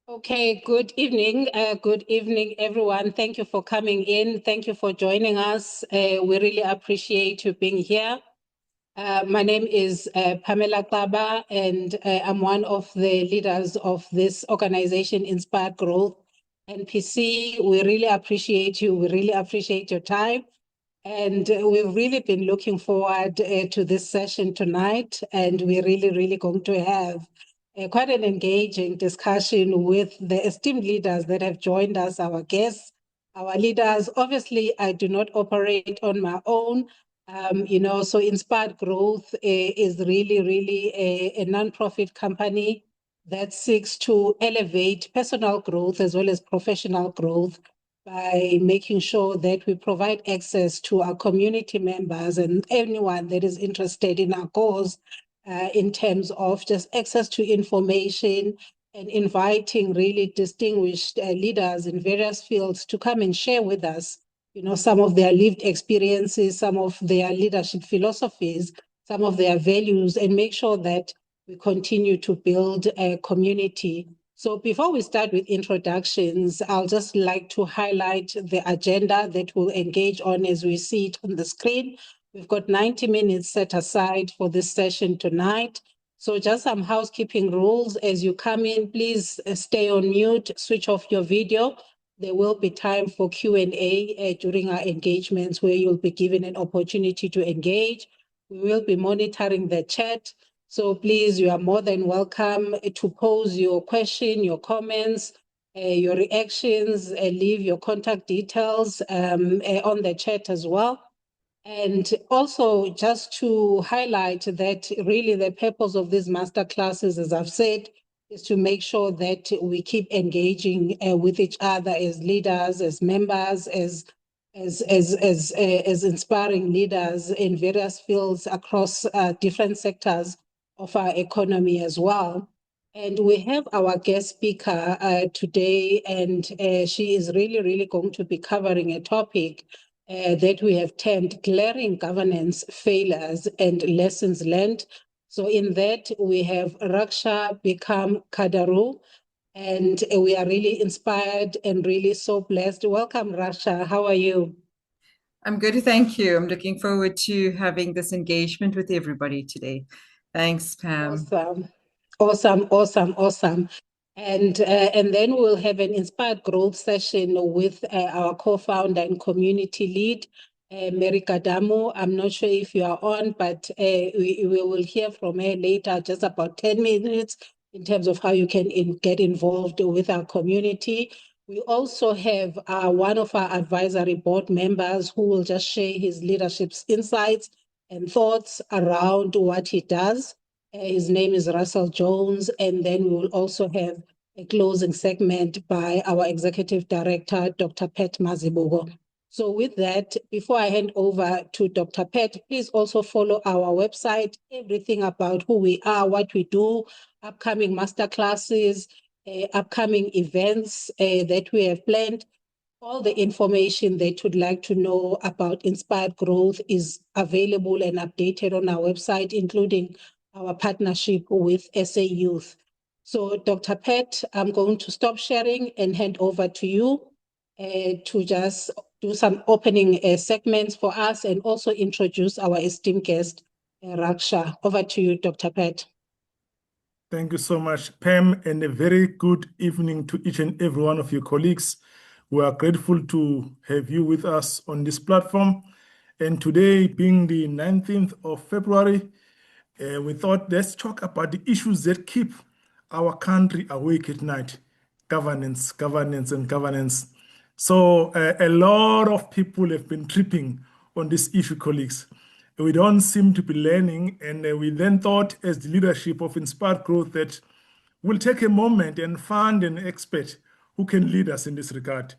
Okay, good evening. Good evening, everyone. Thank you for coming in. Thank you for joining us. We really appreciate you being here. My name is Pamela Taba, and I'm one of the leaders of this organization, Inspired Growth NPC. We really appreciate you. We really appreciate your time. And we've really been looking forward to this session tonight, and we're really going to have quite an engaging discussion with the esteemed leaders that have joined us, our guests, our leaders. Obviously, I do not operate on my own. So Inspired Growth is really a nonprofit company that seeks to elevate personal growth as well as professional growth by making sure that we provide access to our community members and anyone that is interested in our cause in terms of just access to information and inviting really distinguished leaders in various fields to come and share with us, some of their lived experiences, some of their leadership philosophies, some of their values, and make sure that we continue to build a community. So before we start with introductions, I'll just like to highlight the agenda that we'll engage on as we see it on the screen. We've got 90 minutes set aside for this session tonight. So just some housekeeping rules. As you come in, please stay on mute, switch off your video. There will be time for Q&A during our engagements where you'll be given an opportunity to engage. We will be monitoring the chat. So please, you are more than welcome to pose your question, your comments, your reactions, leave your contact details on the chat as well. And also just to highlight that really the purpose of these master classes, as I've said, is to make sure that we keep engaging with each other as leaders, as members, as inspiring leaders in various fields across different sectors of our economy as well. And we have our guest speaker today, and she is really going to be covering a topic that we have termed glaring governance failures and lessons learned. So in that, we have Raksha Beecum-Khadaroo, and we are really inspired and really so blessed. Welcome, Raksha. How are you? I'm good, thank you. I'm looking forward to having this engagement with everybody today. Thanks, Pam. Awesome. And then we'll have an inspired growth session with our co-founder and community lead, Mary Kadamu. I'm not sure if you are on, but we will hear from her later, just about 10 minutes in terms of how you can get involved with our community. We also have one of our advisory board members who will just share his leadership insights and thoughts around what he does. His name is Russell Jones, and then we will also have a closing segment by our Executive Director, Dr. Pat Mazibuko. So with that, before I hand over to Dr. Pat, please also follow our website, everything about who we are, what we do, upcoming masterclasses, upcoming events that we have planned. All the information that you'd like to know about Inspired Growth is available and updated on our website, including our partnership with SA Youth. So Dr. Pat, I'm going to stop sharing and hand over to you to just do some opening segments for us and also introduce our esteemed guest, Raksha. Over to you, Dr. Pat. Thank you so much, Pam, and a very good evening to each and every one of your colleagues. We are grateful to have you with us on this platform. And today, being the 19th of February, we thought let's talk about the issues that keep our country awake at night. Governance. So a lot of people have been tripping on this issue, colleagues. We don't seem to be learning, and we then thought as the leadership of Inspired Growth that we'll take a moment and find an expert who can lead us in this regard.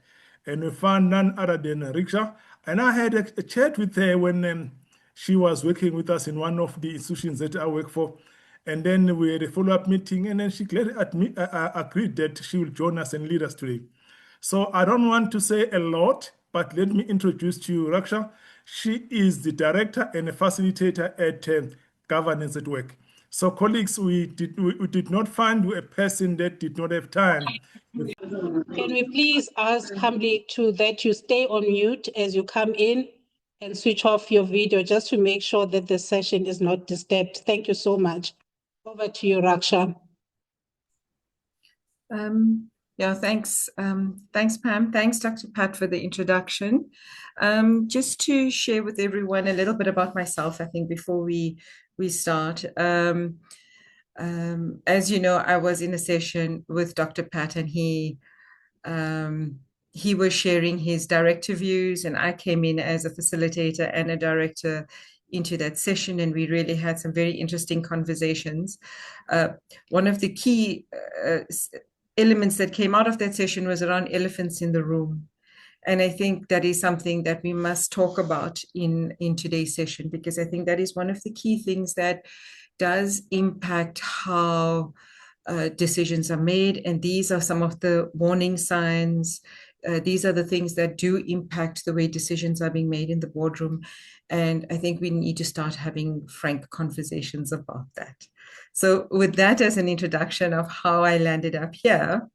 And we found none other than Raksha. And I had a chat with her when she was working with us in one of the institutions that I work for. And then we had a follow-up meeting, and then she gladly agreed that she will join us and lead us today. So I don't want to say a lot, but let me introduce to you Raksha. She is the director and a facilitator at Governance at Work. So colleagues, we did not find a person that did not have time. Can we please ask humbly that you stay on mute as you come in and switch off your video just to make sure that the session is not disturbed. Thank you so much. Over to you, Raksha. Yeah, thanks. Thanks, Pam. Thanks, Dr. Pat, for the introduction. Just to share with everyone a little bit about myself, I think, before we start. As you know, I was in a session with Dr. Pat, and he was sharing his director views, and I came in as a facilitator and a director into that session, and we really had some very interesting conversations. One of the key elements that came out of that session was around elephants in the room. And I think that is something that we must talk about in today's session, because I think that is one of the key things that does impact how decisions are made. And these are some of the warning signs. These are the things that do impact the way decisions are being made in the boardroom. And I think we need to start having frank conversations about that. So with that as an introduction of how I landed up here,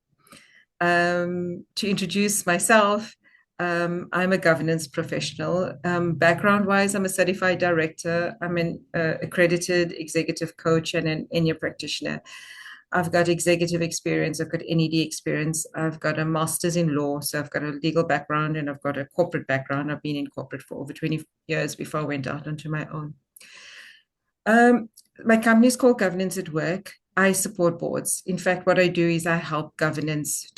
to introduce myself, I'm a governance professional. Background-wise, I'm a certified director. I'm an accredited executive coach and an ENIA practitioner. I've got executive experience, I've got NED experience, I've got a master's in law, so I've got a legal background, and I've got a corporate background. I've been in corporate for over 20 years before I went out onto my own. My company is called Governance at Work. I support boards. In fact, what I do is I help governance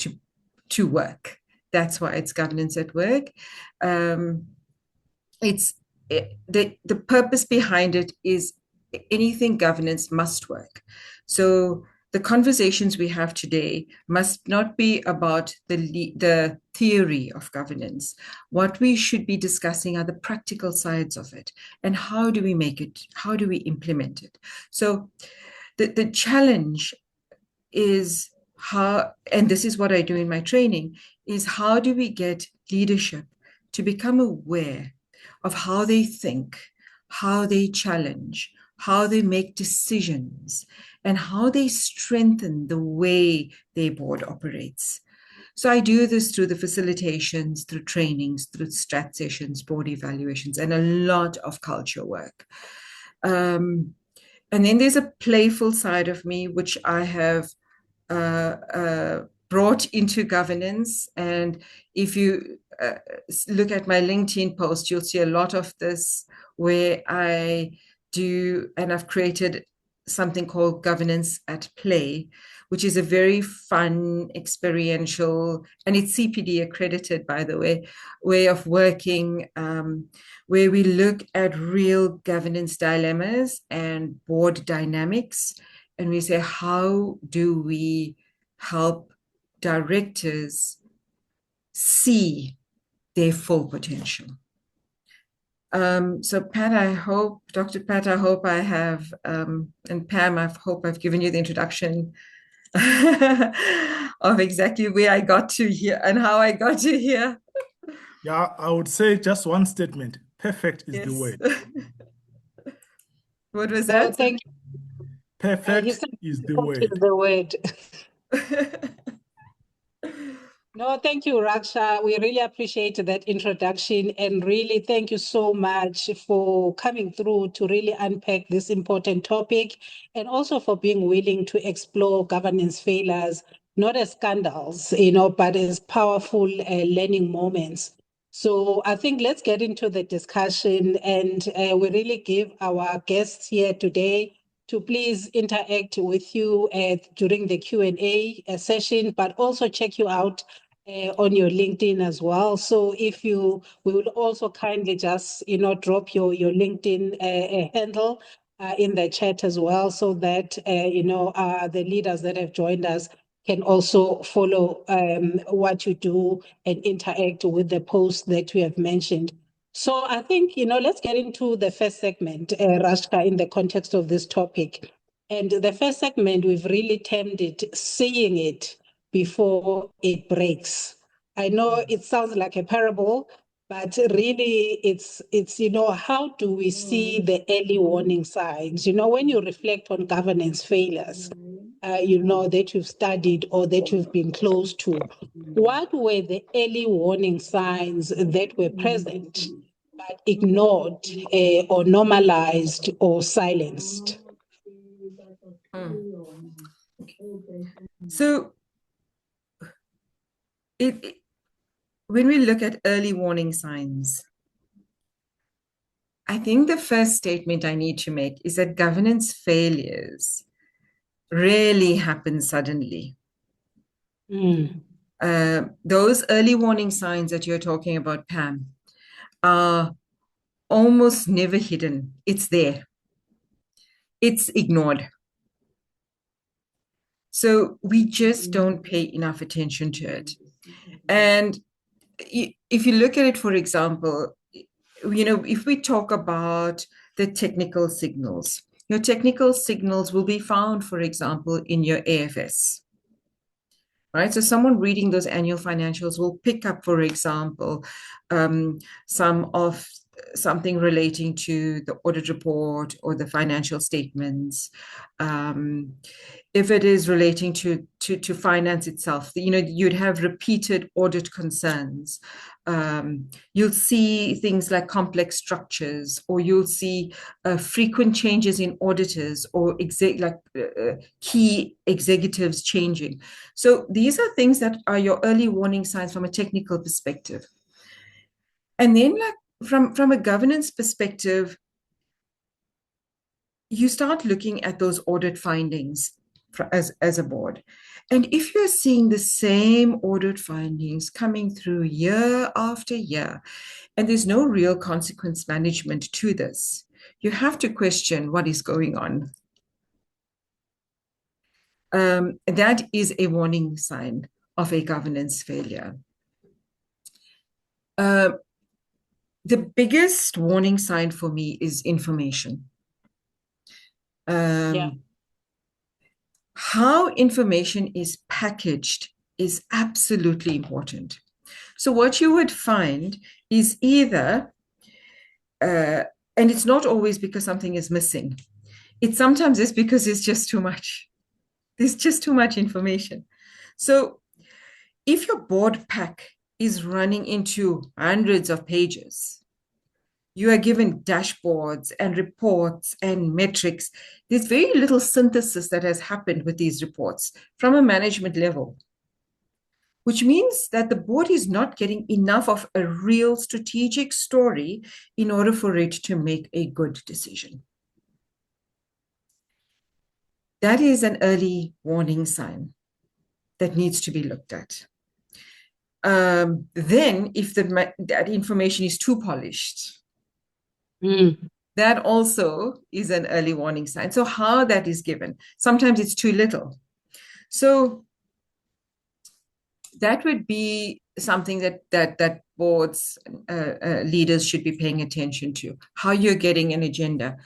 to work. That's why it's Governance at Work. The purpose behind it is anything governance must work. So the conversations we have today must not be about the theory of governance. What we should be discussing are the practical sides of it, and how do we make it, how do we implement it? So the challenge is how, and this is what I do in my training, is how do we get leadership to become aware of how they think, how they challenge, how they make decisions, and how they strengthen the way their board operates. So I do this through the facilitations, through trainings, through strat sessions, board evaluations, and a lot of culture work. And then there's a playful side of me, which I have brought into governance. And if you look at my LinkedIn post, you'll see a lot of this where I do, and I've created something called Governance at Play, which is a very fun, experiential, and it's CPD accredited, by the way of working, where we look at real governance dilemmas and board dynamics, and we say, how do we help directors see their full potential? So Pat, Dr. Pat, I hope I have, and Pam, I hope I've given you the introduction of exactly where I got to here and how I got to here. Yeah, I would say just one statement. Perfect is the word. What was that? Oh, thank you. Perfect is the word. Is the word. No, thank you, Raksha. We really appreciate that introduction, and really thank you so much for coming through to really unpack this important topic, and also for being willing to explore governance failures, not as scandals, but as powerful learning moments. So I think let's get into the discussion, and we really give our guests here today to please interact with you during the Q&A session, but also check you out on your LinkedIn as well. So we will also kindly just, drop your LinkedIn handle in the chat as well, so that, the leaders that have joined us can also follow what you do and interact with the posts that we have mentioned. So I think, let's get into the first segment, Rashka, in the context of this topic. And the first segment, we've really termed it Seeing It Before It Breaks. I know it sounds like a parable, But really, it's how do we see the early warning signs? When you reflect on governance failures, that you've studied or that you've been close to, what were the early warning signs that were present but ignored or normalized or silenced? So when we look at early warning signs, I think the first statement I need to make is that governance failures rarely happen suddenly. Those early warning signs that you're talking about, Pam, are almost never hidden. It's there. It's ignored. So we just don't pay enough attention to it. And if you look at it, for example, if we talk about the technical signals, your technical signals will be found, for example, in your AFS. Right? So someone reading those annual financials will pick up, for example, something relating to the audit report or the financial statements. If it is relating to finance itself, you'd have repeated audit concerns. You'll see things like complex structures, or you'll see frequent changes in auditors or key executives changing. So these are things that are your early warning signs from a technical perspective. And then from a governance perspective, you start looking at those audit findings as a board. And if you're seeing the same audit findings coming through year after year, and there's no real consequence management to this, you have to question what is going on. That is a warning sign of a governance failure. The biggest warning sign for me is information. How information is packaged is absolutely important. So what you would find is either, and it's not always because something is missing. It sometimes is because it's just too much. There's just too much information. So if your board pack is running into hundreds of pages, you are given dashboards and reports and metrics. There's very little synthesis that has happened with these reports from a management level, which means that the board is not getting enough of a real strategic story in order for it to make a good decision. That is an early warning sign that needs to be looked at. Then, if that information is too polished, that also is an early warning sign. So how that is given, sometimes it's too little. So that would be something that boards, leaders should be paying attention to, how you're getting an agenda.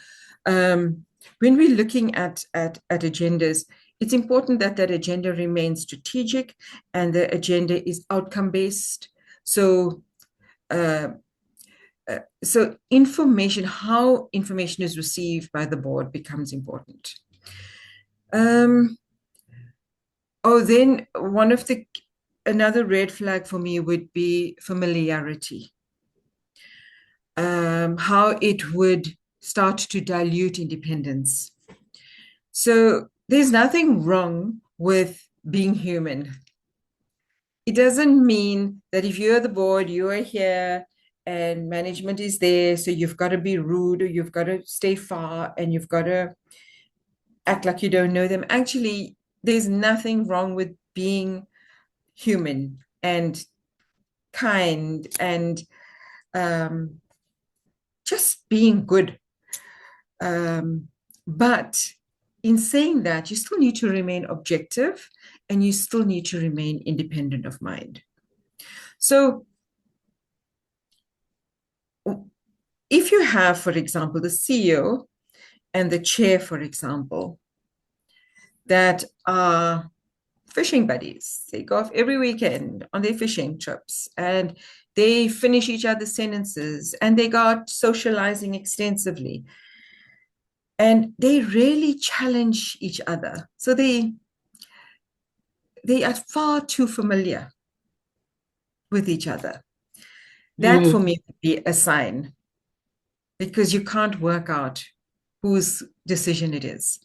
When we're looking at agendas, it's important that agenda remains strategic and the agenda is outcome-based. So information, how information is received by the board becomes important. Then another red flag for me would be familiarity. How it would start to dilute independence. So there's nothing wrong with being human. It doesn't mean that if you're the board, you are here and management is there, so you've got to be rude or you've got to stay far and you've got to act like you don't know them. Actually, there's nothing wrong with being human and kind and just being good. But in saying that, you still need to remain objective and you still need to remain independent of mind. So if you have, for example, the CEO and the chair, for example, that are fishing buddies, they go off every weekend on their fishing trips and They finish each other's sentences, and they got socializing extensively. And they really challenge each other. So they are far too familiar with each other. That for me would be a sign, because you can't work out whose decision it is.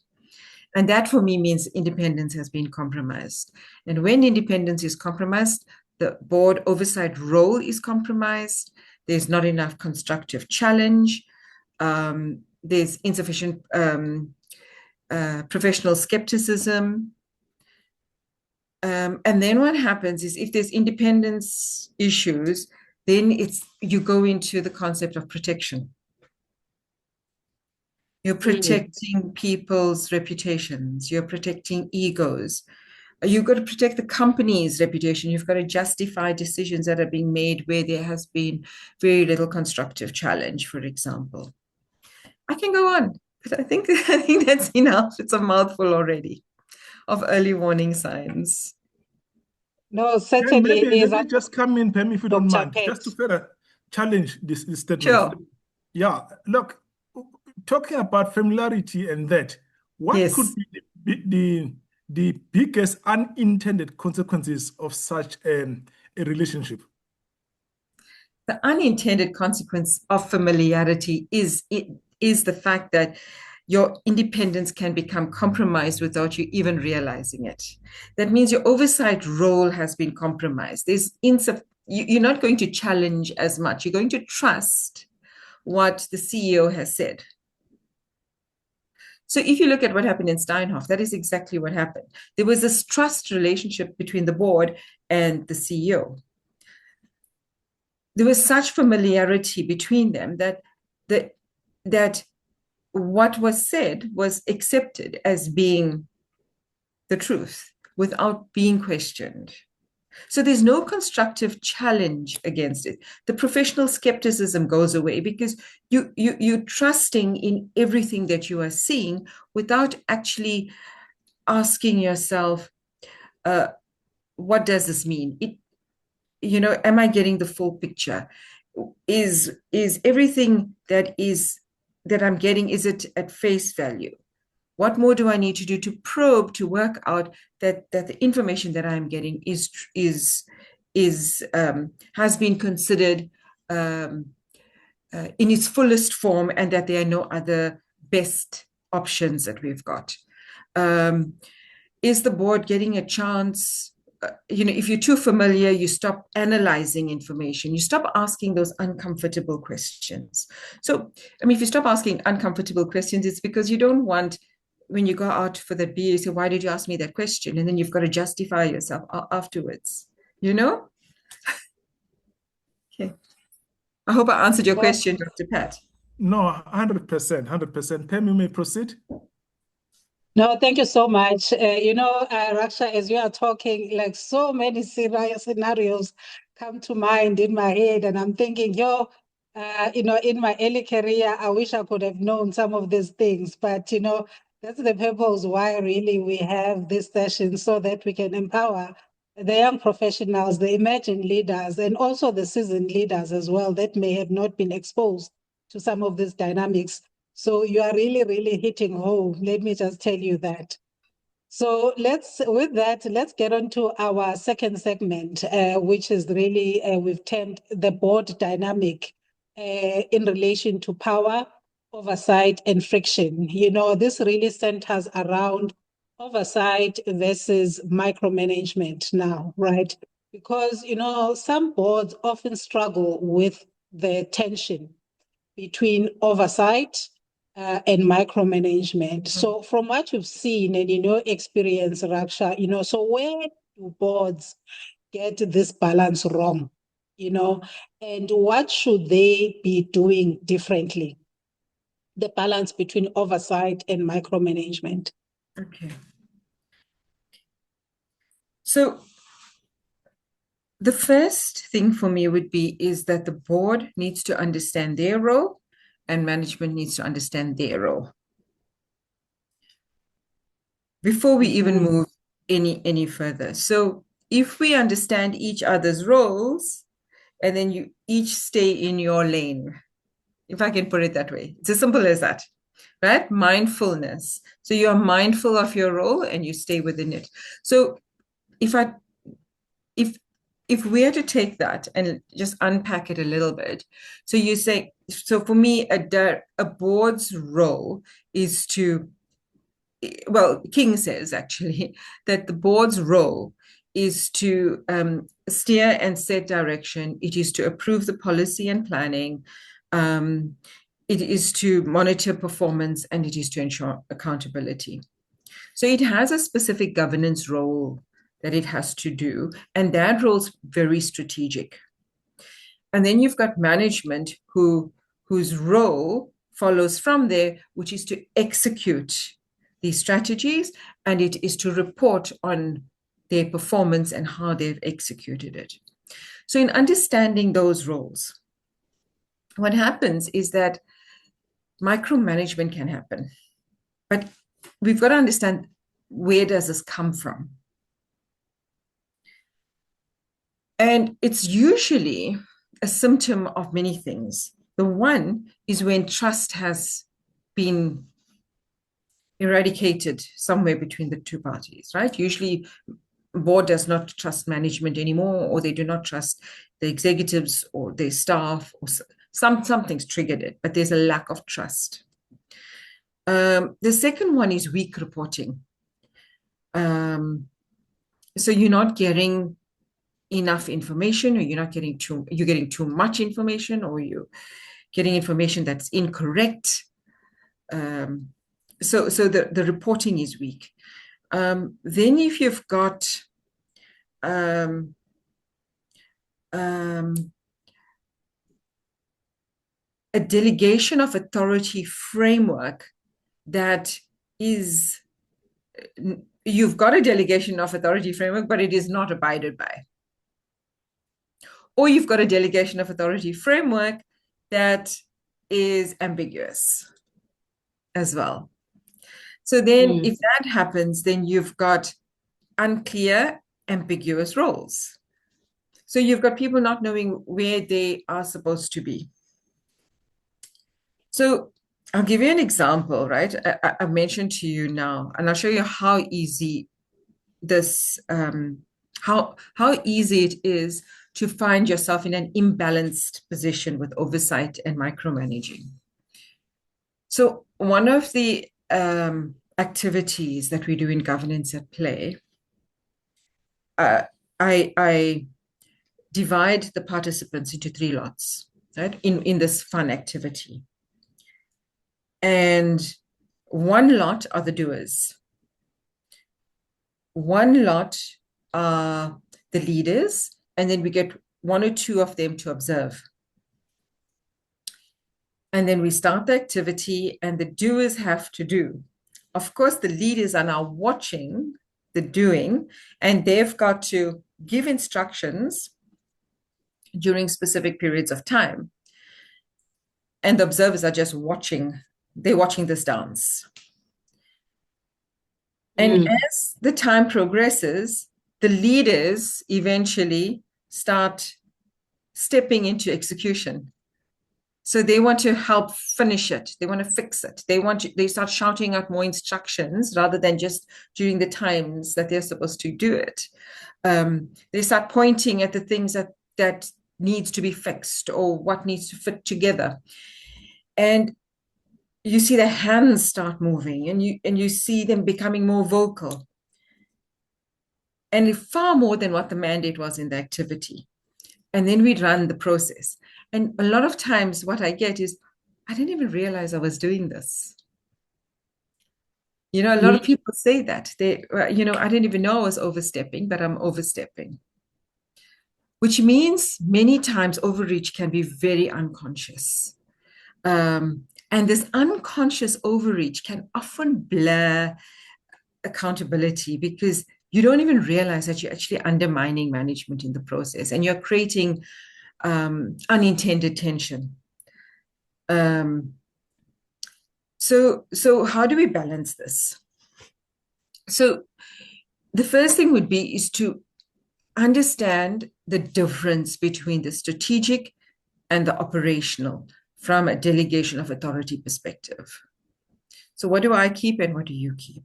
And that for me means independence has been compromised. And when independence is compromised, the board oversight role is compromised. There's not enough constructive challenge. There's insufficient professional skepticism. And then what happens is, if there's independence issues, then you go into the concept of protection. You're protecting people's reputations. You're protecting egos. You've got to protect the company's reputation. You've got to justify decisions that are being made where there has been very little constructive challenge, for example. I can go on, but I think that's enough. It's a mouthful already of early warning signs. No, certainly maybe, let me just come in, Pam, if you don't mind, Pett. just to further challenge this statement. Sure. Yeah, look, talking about familiarity and that, what could be the biggest unintended consequences of such a relationship? The unintended consequence of familiarity is the fact that your independence can become compromised without you even realizing it. That means your oversight role has been compromised. You're not going to challenge as much. You're going to trust what the CEO has said. So if you look at what happened in Steinhoff, that is exactly what happened. There was this trust relationship between the board and the CEO. There was such familiarity between them that what was said was accepted as being the truth without being questioned. So there's no constructive challenge against it. The professional skepticism goes away, because you're trusting in everything that you are seeing without actually asking yourself, what does this mean? Am I getting the full picture? Is everything that I'm getting, is it at face value? What more do I need to do to probe, to work out that the information that I'm getting has been considered in its fullest form, and that there are no other best options that we've got? Is the board getting a chance? If you're too familiar, you stop analyzing information. You stop asking those uncomfortable questions. So, if you stop asking uncomfortable questions, it's because you don't want, when you go out for that beer, you say, why did you ask me that question? And then you've got to justify yourself afterwards, Okay. I hope I answered your question, Dr. Pat. No, 100%, 100%. Pam, you may proceed. No, thank you so much. Raksha, as you are talking, like, so many scenarios come to mind in my head, and I'm thinking, in my early career, I wish I could have known some of these things, but that's the purpose why really we have this session, so that we can empower the young professionals, the emerging leaders, and also the seasoned leaders as well, that may have not been exposed to some of these dynamics. So you are really, really hitting home. Let me just tell you that. So let's get on to our second segment, which is really, we've termed the board dynamic in relation to power, oversight, and friction. This really centers around oversight versus micromanagement now, right? Because, some boards often struggle with the tension between oversight and micromanagement. So from what you've seen and experience, Raksha, so where do boards get this balance wrong? And what should they be doing differently? The balance between oversight and micromanagement. Okay. So the first thing for me is that the board needs to understand their role, and management needs to understand their role before we even move any further. So if we understand each other's roles, and then you each stay in your lane, if I can put it that way. It's as simple as that, right? Mindfulness. So you're mindful of your role and you stay within it. So if we are to take that and just unpack it a little bit, so you say, so for me, a board's role is to, well, King says actually that the board's role is to steer and set direction. It is to approve the policy and planning. It is to monitor performance, and it is to ensure accountability. So it has a specific governance role that it has to do, and that role's very strategic. And then you've got management whose role follows from there, which is to execute these strategies, and it is to report on their performance and how they've executed it. So in understanding those roles, what happens is that micromanagement can happen, but we've got to understand, where does this come from? And it's usually a symptom of many things. The one is when trust has been eradicated somewhere between the two parties, right? Usually board does not trust management anymore, or they do not trust the executives or their staff, or something's triggered it, but there's a lack of trust. The second one is weak reporting. So you're not getting enough information, or you're getting too much information, or you're getting information that's incorrect. So the reporting is weak. Then if you've got a delegation of authority framework that is, you've got a delegation of authority framework, but it is not abided by. Or you've got a delegation of authority framework that is ambiguous as well. So then if that happens, then you've got unclear, ambiguous roles. So you've got people not knowing where they are supposed to be. So I'll give you an example, right? I mentioned to you now, and I'll show you how easy this, how easy it is to find yourself in an imbalanced position with oversight and micromanaging. So one of the activities that we do in Governance at Play, I divide the participants into 3 lots, right, in this fun activity. And one lot are the doers. One lot are the leaders, and then we get 1 or 2 of them to observe. And then we start the activity, and the doers have to do. Of course, the leaders are now watching the doing, and they've got to give instructions during specific periods of time. And the observers are just watching. They're watching this dance. And as the time progresses, the leaders eventually start stepping into execution. So they want to help finish it. They want to fix it. They start shouting out more instructions rather than just during the times that they're supposed to do it. They start pointing at the things that needs to be fixed, or what needs to fit together. And you see their hands start moving, and you see them becoming more vocal, and far more than what the mandate was in the activity. And then we run the process. And a lot of times what I get is, I didn't even realize I was doing this. A lot of people say that. I didn't even know I was overstepping, but I'm overstepping. Which means many times overreach can be very unconscious. And this unconscious overreach can often blur accountability, because you don't even realize that you're actually undermining management in the process, and you're creating unintended tension. So how do we balance this? So the first thing would be is to understand the difference between the strategic and the operational from a delegation of authority perspective. So what do I keep and what do you keep?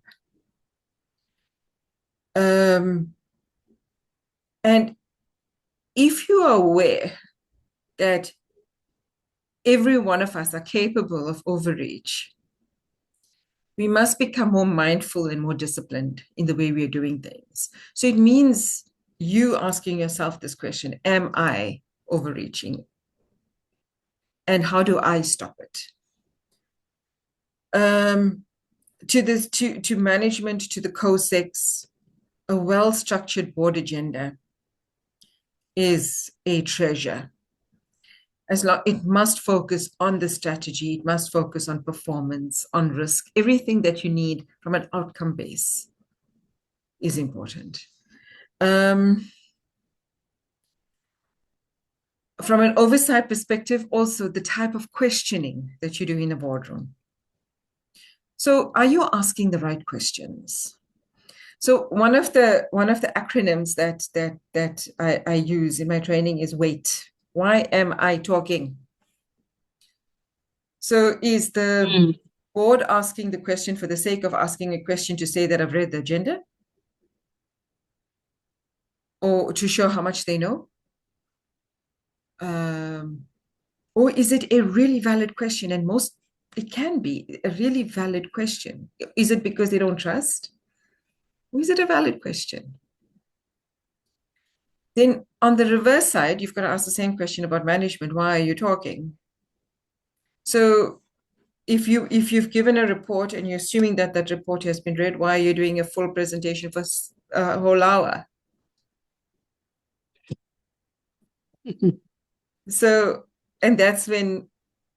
And if you are aware that every one of us are capable of overreach, we must become more mindful and more disciplined in the way we are doing things. So it means you asking yourself this question, am I overreaching? And how do I stop it? To management, to the COSEX, a well-structured board agenda is a treasure. It must focus on the strategy, it must focus on performance, on risk, everything that you need from an outcome base is important. From an oversight perspective, also the type of questioning that you do in a boardroom. So are you asking the right questions? So one of the acronyms that I use in my training is WAIT. Why am I talking? So is the board asking the question for the sake of asking a question to say that I've read the agenda? Or to show how much they know? Or is it a really valid question? And it can be a really valid question. Is it because they don't trust? Or is it a valid question? Then on the reverse side, you've got to ask the same question about management. Why are you talking? So if you've given a report and you're assuming that that report has been read, why are you doing a full presentation for a whole hour? So, and that's when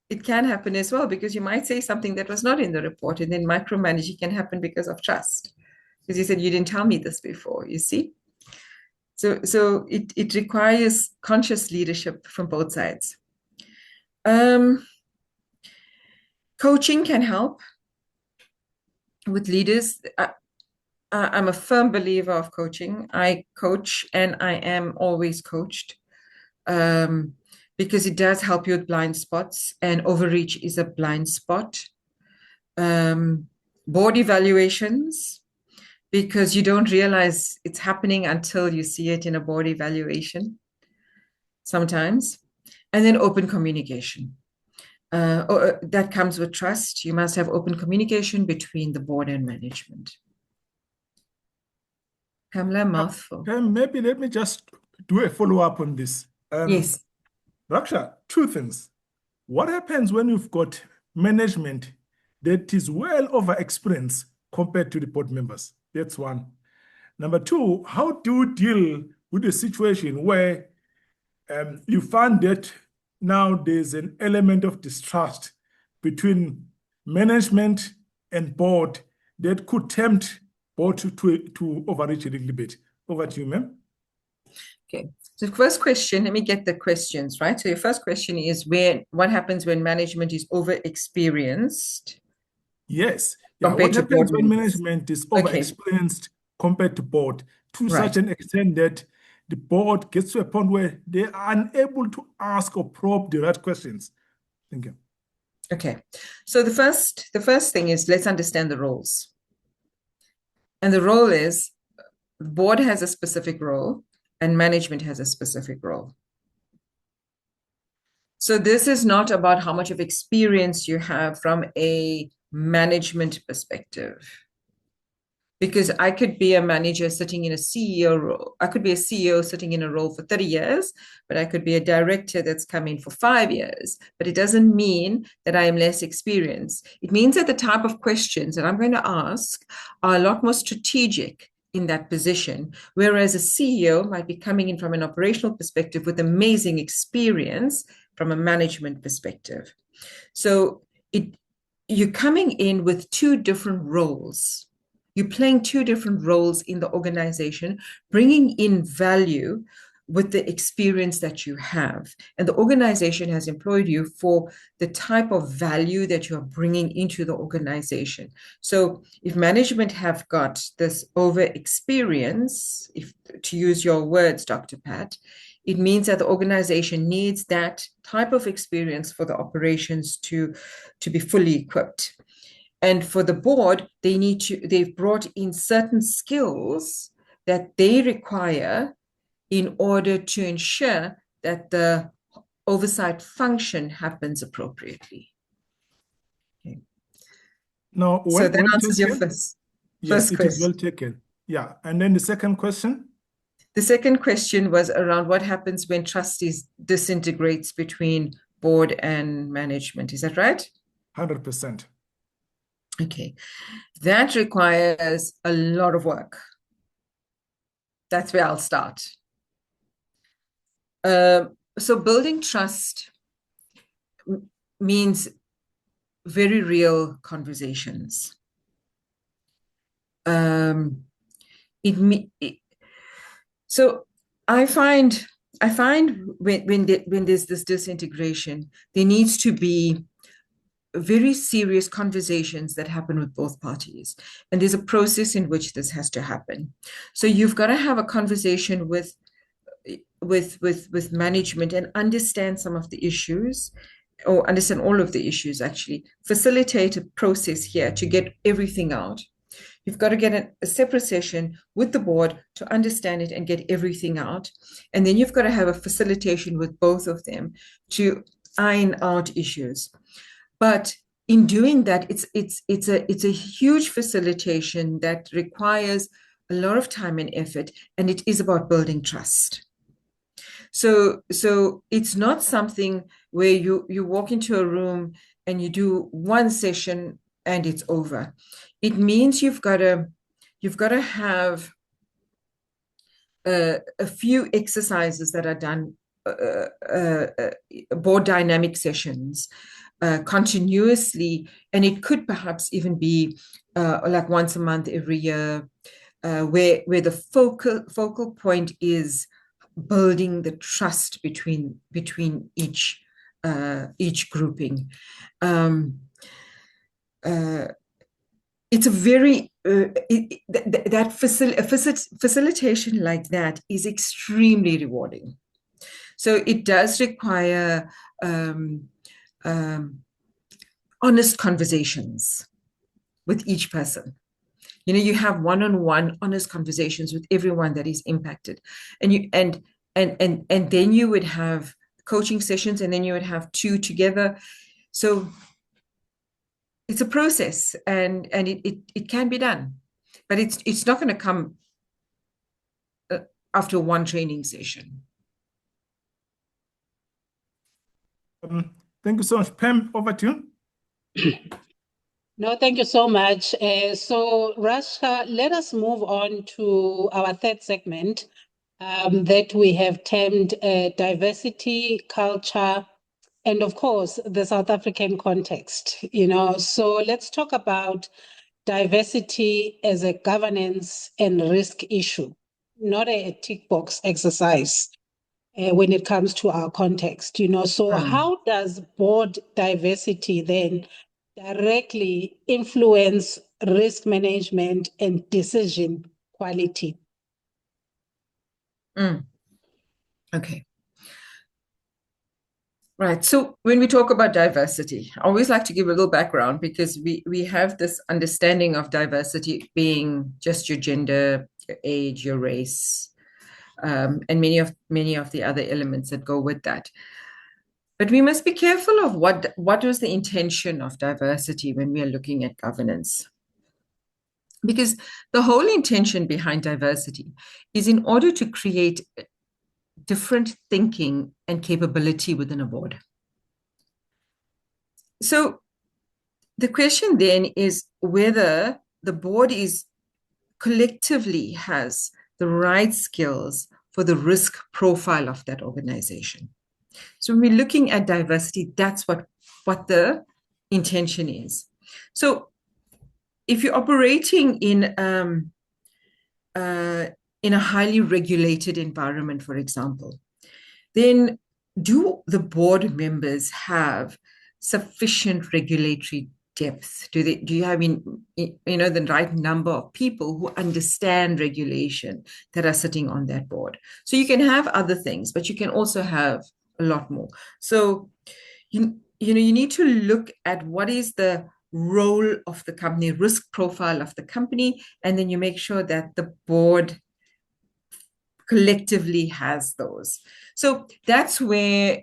it can happen as well, because you might say something that was not in the report, and then micromanaging can happen because of trust. Because you said, you didn't tell me this before, you see? So it requires conscious leadership from both sides. Coaching can help with leaders. I'm a firm believer of coaching. I coach and I am always coached because it does help you with blind spots, and overreach is a blind spot. Board evaluations, because you don't realize it's happening until you see it in a board evaluation sometimes. And then open communication. That comes with trust. You must have open communication between the board and management. Pamela, mouthful. Maybe let me just do a follow-up on this. Yes. Raksha, two things. What happens when you've got management that is well over experienced compared to the board members? That's one. Number two, how do you deal with a situation where you find that now there's an element of distrust between management and board that could tempt board to overreach a little bit? Over to you, ma'am. Okay. So first question, let me get the questions, right? So your first question is what happens when management is over-experienced? Yes. Yeah. What happens when management is over-experienced compared to board to such an extent that the board gets to a point where they are unable to ask or probe the right questions? Thank you. Okay. So the first thing is, let's understand the roles. And the role is, the board has a specific role and management has a specific role. So this is not about how much of experience you have from a management perspective. Because I could be a manager sitting in a CEO role. I could be a CEO sitting in a role for 30 years, but I could be a director that's come in for 5 years. But it doesn't mean that I am less experienced. It means that the type of questions that I'm going to ask are a lot more strategic in that position, whereas a CEO might be coming in from an operational perspective with amazing experience from a management perspective. So you're coming in with two different roles. You're playing two different roles in the organization, bringing in value with the experience that you have. And the organization has employed you for the type of value that you're bringing into the organization. So if management have got this over experience, to use your words, Dr. Pat, it means that the organization needs that type of experience for the operations to be fully equipped. And for the board, they've brought in certain skills that they require in order to ensure that the oversight function happens appropriately. Okay. Now, So that well answers your taken. first Yes, it is question. well taken. Yeah. And then the second question? The second question was around what happens when trust disintegrates between board and management. Is that right? 100%. Okay. That requires a lot of work. That's where I'll start. So building trust means very real conversations. So I find when there's this disintegration, there needs to be very serious conversations that happen with both parties, and there's a process in which this has to happen. So you've got to have a conversation with management and understand some of the issues, or understand all of the issues, actually facilitate a process here to get everything out. You've got to get a separate session with the board to understand it and get everything out. And then you've got to have a facilitation with both of them to iron out issues. But in doing that, it's a huge facilitation that requires a lot of time and effort, and it is about building trust. So it's not something where you walk into a room and you do one session and it's over. It means you've got to have a few exercises that are done, board dynamic sessions, continuously, and it could perhaps even be like once a month, every year, where the focal point is building the trust between each grouping. It's a very facilitation like that is extremely rewarding. So it does require honest conversations with each person. You know, you have one-on-one honest conversations with everyone that is impacted, and then you would have coaching sessions, and then you would have two together. So it's a process, and it can be done, but it's not going to come after one training session. Thank you so much. Pam, over to you. No, thank you so much. So, Raksha, let us move on to our third segment that we have termed diversity, culture, and of course, the South African context. You know, so let's talk about diversity as a governance and risk issue, not a tick box exercise when it comes to our context. You know, so how does board diversity then directly influence risk management and decision quality? Okay. Right. So when we talk about diversity, I always like to give a little background, because we have this understanding of diversity being just your gender, your age, your race, and many of the other elements that go with that. But we must be careful of what was the intention of diversity when we are looking at governance. Because the whole intention behind diversity is in order to create different thinking and capability within a board. So the question then is whether the board collectively has the right skills for the risk profile of that organization. So when we're looking at diversity, that's what the intention is. So if you're operating in a highly regulated environment, for example, then do the board members have sufficient regulatory depth? Do you have the right number of people who understand regulation that are sitting on that board? So you can have other things, but you can also have a lot more. So you need to look at what is the role of the company, risk profile of the company, and then you make sure that the board collectively has those. So that's where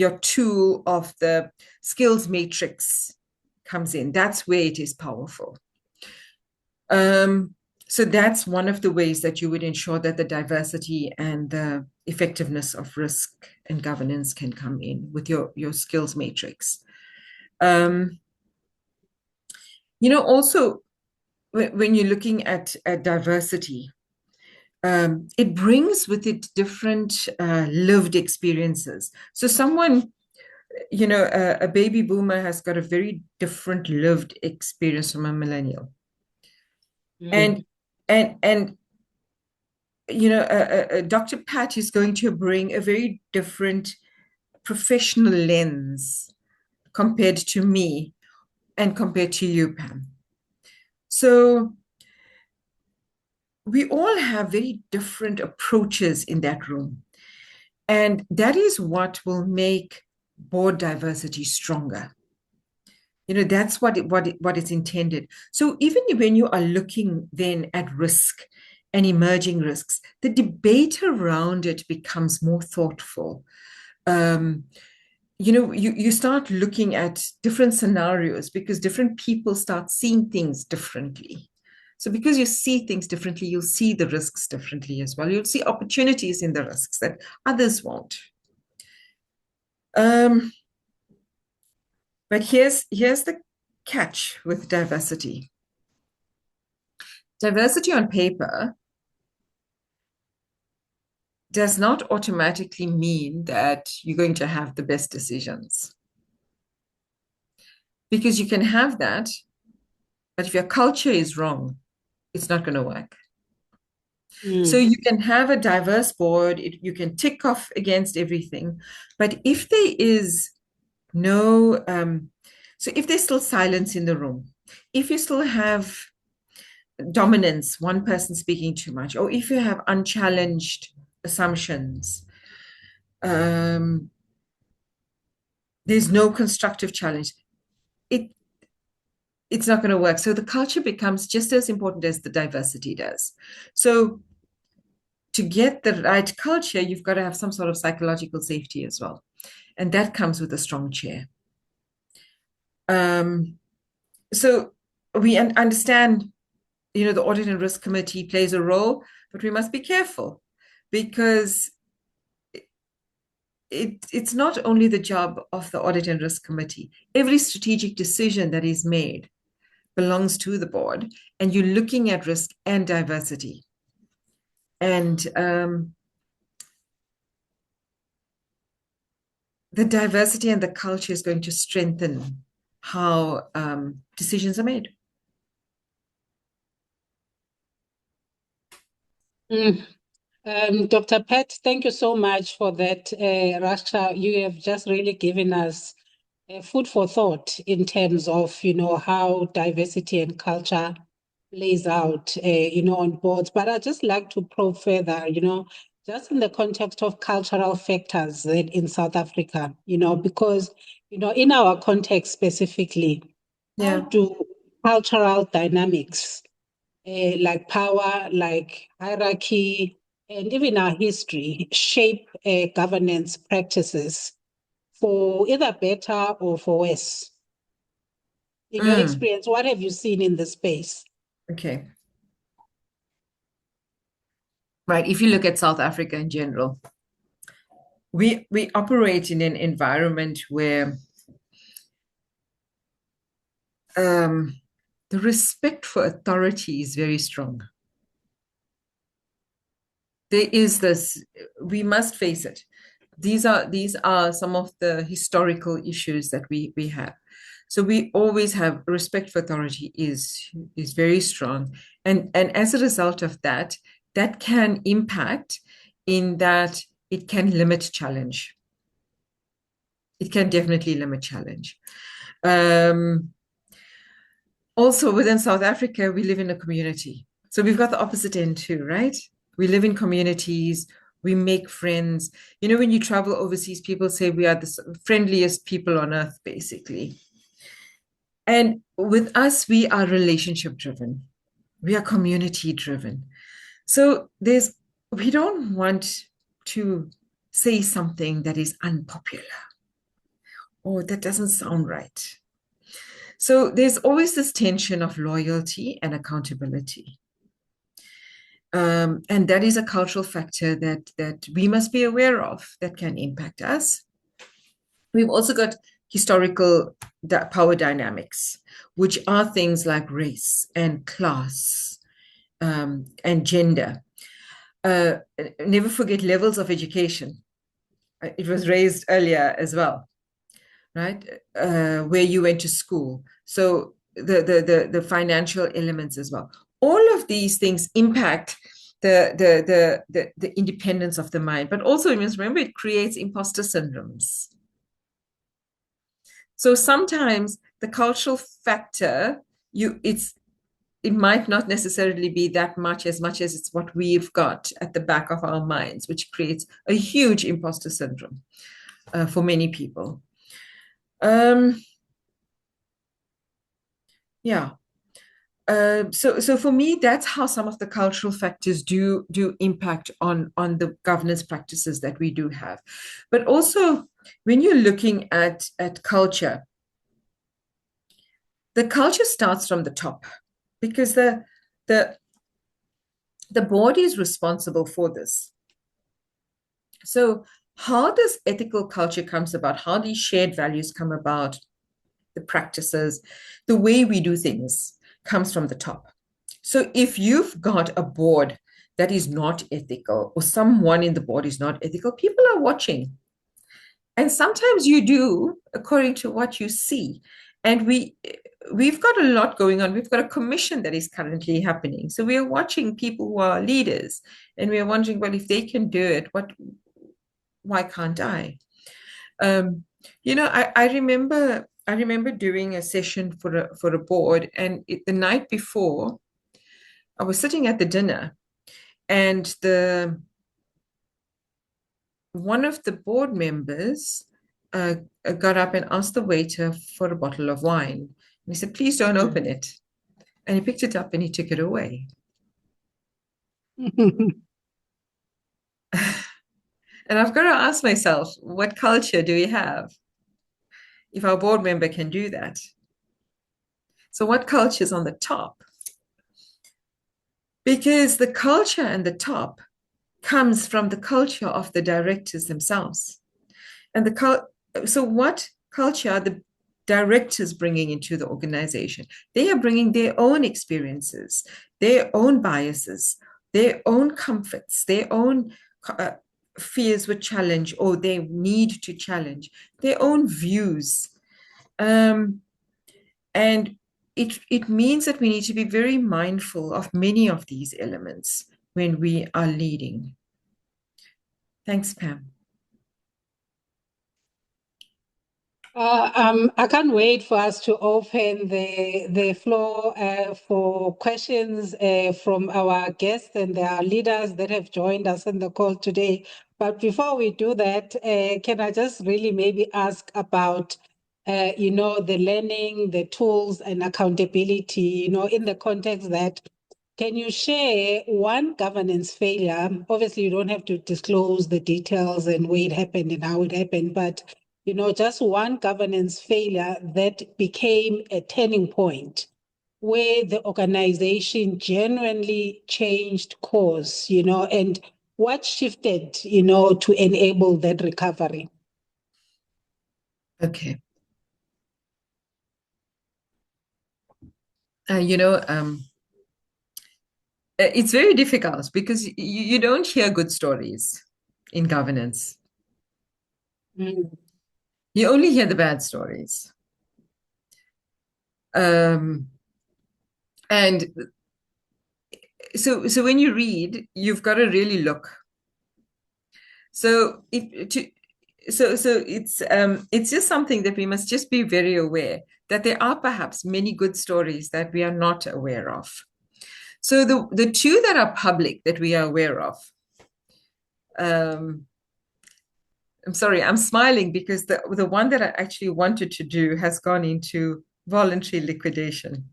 your tool of the skills matrix comes in. That's where it is powerful. So that's one of the ways that you would ensure that the diversity and the effectiveness of risk and governance can come in with your skills matrix. Also, when you're looking at diversity, it brings with it different lived experiences. So someone, a baby boomer has got a very different lived experience from a millennial. And Dr. Pat is going to bring a very different professional lens compared to me and compared to you, Pam. So we all have very different approaches in that room. And that is what will make board diversity stronger. That's what it's intended. So even when you are looking then at risk and emerging risks, the debate around it becomes more thoughtful. You start looking at different scenarios because different people start seeing things differently. So because you see things differently, you'll see the risks differently as well. You'll see opportunities in the risks that others won't. But here's the catch with diversity. Diversity on paper does not automatically mean that you're going to have the best decisions. Because you can have that, but if your culture is wrong, it's not going to work. So you can have a diverse board, you can tick off against everything, but if there is no, so if there's still silence in the room, if you still have dominance, one person speaking too much, or if you have unchallenged assumptions, there's no constructive challenge, it's not going to work. So the culture becomes just as important as the diversity does. So to get the right culture, you've got to have some sort of psychological safety as well. And that comes with a strong chair. So we understand, the Audit and Risk Committee plays a role, but we must be careful because it's not only the job of the Audit and Risk Committee. Every strategic decision that is made belongs to the board, and you're looking at risk and diversity. And the diversity and the culture is going to strengthen how decisions are made. Dr. Pat, thank you so much for that. Raksha, you have just really given us food for thought in terms of, how diversity and culture plays out, on boards. But I'd just like to probe further, just in the context of cultural factors in South Africa, because, in our context specifically, how do cultural dynamics like power, like hierarchy, and even our history shape governance practices for either better or for worse? In your experience, what have you seen in the space? Okay. Right. If you look at South Africa in general, we operate in an environment where the respect for authority is very strong. There is this, we must face it. These are some of the historical issues that we have. So we always have respect for authority is very strong. And as a result of that can impact in that it can limit challenge. it can definitely limit challenge. Also, within South Africa, we live in a community. So we've got the opposite end too, right? We live in communities, we make friends. You know, when you travel overseas, people say we are the friendliest people on earth, basically. And with us, we are relationship driven, we are community driven. So we don't want to say something that is unpopular or that doesn't sound right. So there's always this tension of loyalty and accountability. And that is a cultural factor that we must be aware of that can impact us. We've also got historical power dynamics, which are things like race and class and gender. Never forget levels of education. It was raised earlier as well, right? Where you went to school. So the financial elements as well. All of these things impact the independence of the mind, but also you must remember it creates imposter syndromes. So sometimes the cultural factor, it might not necessarily be that much as it's what we've got at the back of our minds, which creates a huge imposter syndrome for many people. Yeah. So for me, that's how some of the cultural factors do impact on the governance practices that we do have. But also, when you're looking at culture, the culture starts from the top, because the board is responsible for this. So how does ethical culture comes about? How these shared values come about? The practices, the way we do things comes from the top. So if you've got a board that is not ethical, or someone in the board is not ethical, people are watching. And sometimes you do according to what you see. And we've got a lot going on. We've got a commission that is currently happening. So we are watching people who are leaders, and we are wondering, well, if they can do it, why can't I? You know, I remember doing a session for a board, and the night before, I was sitting at the dinner, and one of the board members got up and asked the waiter for a bottle of wine. And he said, "Please don't open it." And he picked it up and he took it away. And I've got to ask myself, what culture do we have if our board member can do that? So what culture is on the top? Because the culture and the top comes from the culture of the directors themselves. And so what culture are the directors bringing into the organization? They are bringing their own experiences, their own biases, their own comforts, their own fears with challenge, or they need to challenge their own views. And it means that we need to be very mindful of many of these elements when we are leading. Thanks, Pam. I can't wait for us to open the floor for questions from our guests and our leaders that have joined us on the call today. But before we do that, can I just really maybe ask about, the learning, the tools and accountability, in the context that, can you share one governance failure? Obviously, you don't have to disclose the details and where it happened and how it happened, but just one governance failure that became a turning point where the organization genuinely changed course, and what shifted, to enable that recovery? Okay. It's very difficult because you don't hear good stories in governance. Mm. You only hear the bad stories. And so when you read, you've got to really look. So it's just something that we must just be very aware that there are perhaps many good stories that we are not aware of. So the two that are public that we are aware of, I'm sorry, I'm smiling because the one that I actually wanted to do has gone into voluntary liquidation.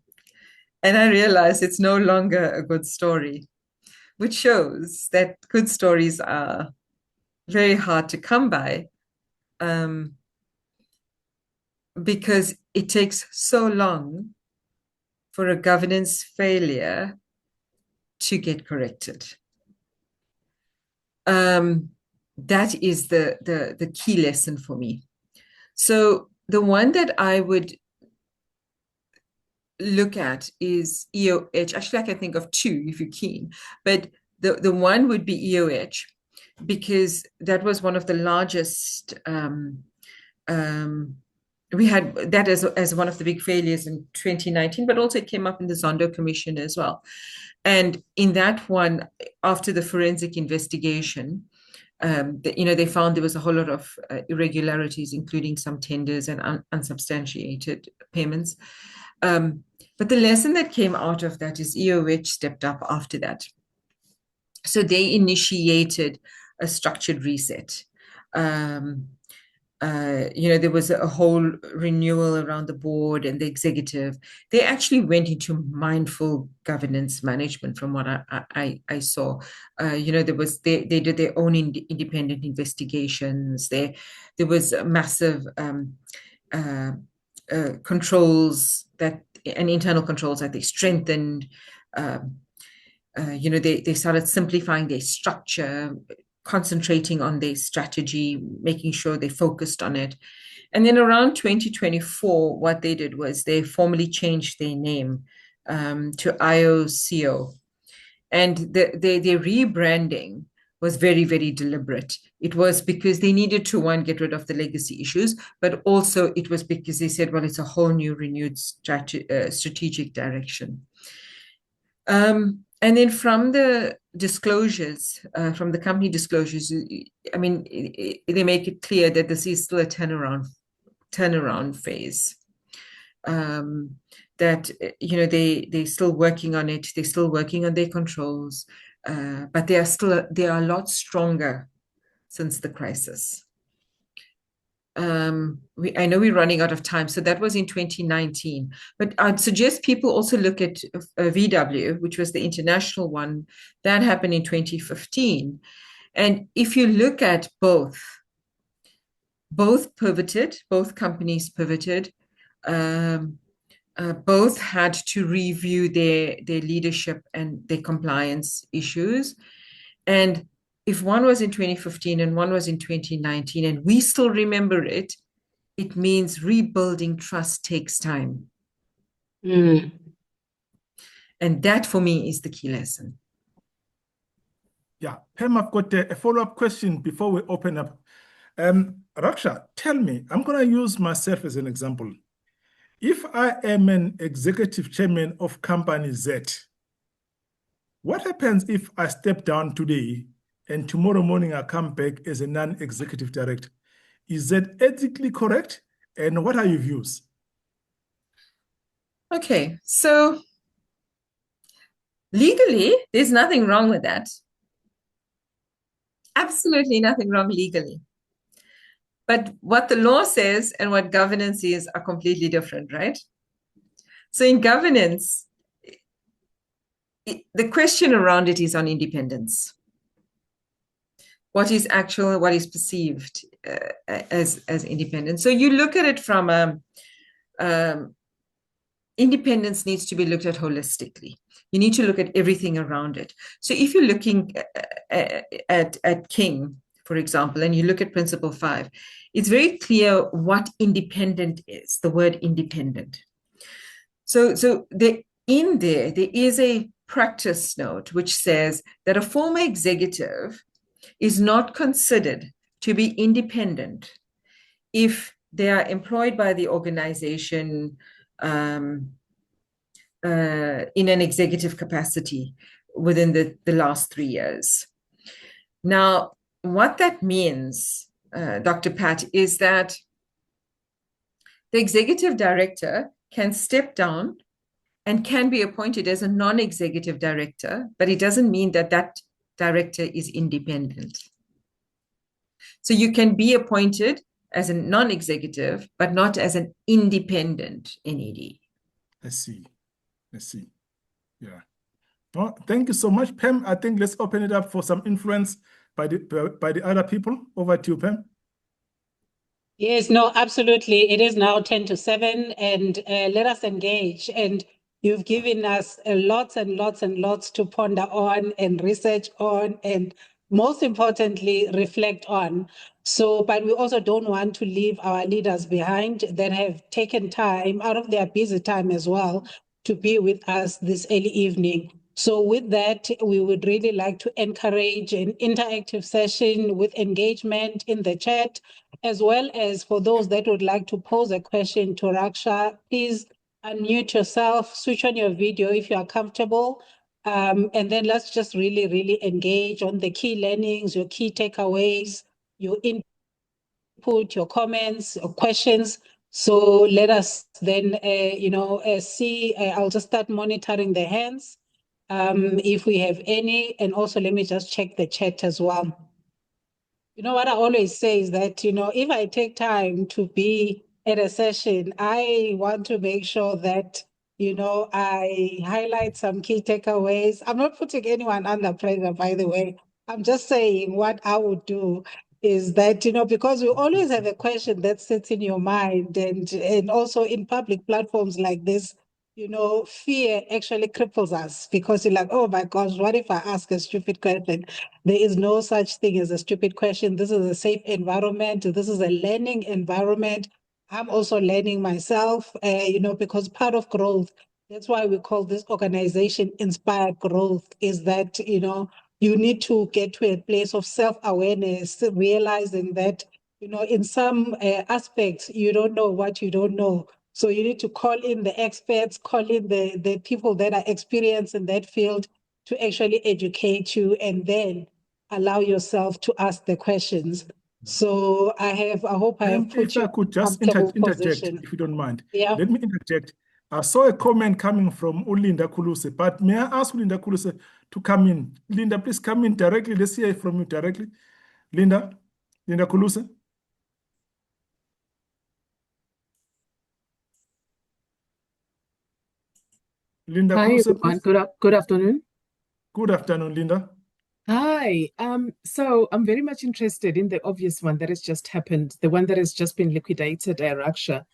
And I realize it's no longer a good story, which shows that good stories are very hard to come by, because it takes so long for a governance failure to get corrected. That is the key lesson for me. So the one that I would look at is EOH. Actually, I can think of two if you're keen, but the one would be EOH, because that was one of the largest. We had that as one of the big failures in 2019, but also it came up in the Zondo Commission as well. And in that one, after the forensic investigation, they found there was a whole lot of irregularities, including some tenders and unsubstantiated payments. But the lesson that came out of that is EOH stepped up after that. So they initiated a structured reset. There was a whole renewal around the board and the executive. They actually went into mindful governance management, from what I saw. They did their own independent investigations. There was massive controls and internal controls that they strengthened. They started simplifying their structure, concentrating on their strategy, making sure they focused on it. And then around 2024, what they did was they formally changed their name to IOCO. And their rebranding was very, very deliberate. It was because they needed to, one, get rid of the legacy issues, but also it was because they said, well, it's a whole new renewed strategic direction. And then from the disclosures, from the company disclosures, I mean, they make it clear that this is still a turnaround phase. That they're still working on it. They're still working on their controls, but they are a lot stronger since the crisis. I know we're running out of time, so that was in 2019. But I'd suggest people also look at VW, which was the international one. That happened in 2015. And if you look at both pivoted, both companies pivoted, both had to review their leadership and their compliance issues. And if one was in 2015 and one was in 2019, and we still remember it, it means rebuilding trust takes time. And that, for me, is the key lesson. Yeah, Pam, I've got a follow-up question before we open up. Raksha, tell me, I'm going to use myself as an example. If I am an executive chairman of company Z, what happens if I step down today and tomorrow morning I come back as a non-executive director? Is that ethically correct? And what are your views? Okay, so legally, there's nothing wrong with that. Absolutely nothing wrong legally. But what the law says and what governance is are completely different, right? So in governance, the question around it is on independence. What is actual, what is perceived as independent. So you look at it from independence needs to be looked at holistically. You need to look at everything around it. So if you're looking at King, for example, and you look at Principle 5, it's very clear what independent is, the word independent. So in there is a practice note which says that a former executive is not considered to be independent if they are employed by the organization in an executive capacity within the last 3 years. Now, what that means Dr. Pat, is that the executive director can step down and can be appointed as a non-executive director, but it doesn't mean that that director is independent. So you can be appointed as a non-executive, but not as an independent NED. I see. Yeah. Oh, thank you so much, Pam. I think let's open it up for some influence by the other people. Over to you, Pam. Yes, no, absolutely. It is now 10 to 7, and let us engage. And you've given us lots and lots and lots to ponder on and research on, and most importantly, reflect on. So, but we also don't want to leave our leaders behind that have taken time out of their busy time as well to be with us this early evening. So with that, we would really like to encourage an interactive session with engagement in the chat, as well as for those that would like to pose a question to Raksha. Please unmute yourself, switch on your video if you are comfortable, and then let's just really, really engage on the key learnings, your key takeaways, your input, your comments, your questions. So let us then, see, I'll just start monitoring the hands if we have any, and also let me just check the chat as well. You know what I always say is that, if I take time to be at a session, I want to make sure that, I highlight some key takeaways. I'm not putting anyone under pressure, by the way. I'm just saying what I would do is that, because you always have a question that sits in your mind, and also in public platforms like this, fear actually cripples us because you're like, oh my gosh, what if I ask a stupid question? There is no such thing as a stupid question. This is a safe environment. This is a learning environment. I'm also learning myself, because part of growth, that's why we call this organization Inspired Growth, is that, you need to get to a place of self-awareness, realizing that, in some aspects, you don't know what you don't know. So you need to call in the experts, call in the people that are experienced in that field to actually educate you, and then allow yourself to ask the questions. So I hope I have put If you I in could a just comfortable interject, position. if you don't mind. Yeah. Let me interject. I saw a comment coming from Linda Kuluse, but may I ask Linda Kuluse to come in? Linda, please come in directly. Let's hear from you directly. Linda Kuluse. Linda Hi, Kuluse, everyone. please. Good afternoon. Good afternoon, Linda. Hi. So I'm very much interested in the obvious one that has just happened, the one that has just been liquidated at Raksha.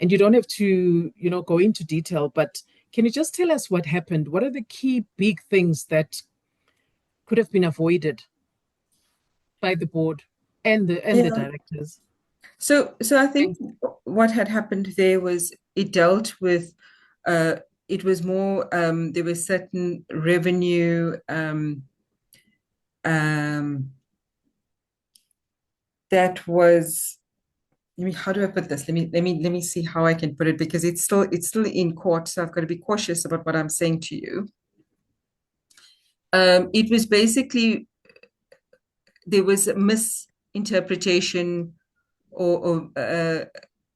And you don't have to, go into detail, but can you just tell us what happened? What are the key big things that could have been avoided by the board and the directors? So I think what had happened there was it dealt with, it was more, there was certain revenue that was, how do I put this? Let me see how I can put it, because it's still in court, so I've got to be cautious about what I'm saying to you. It was basically, there was a misinterpretation or a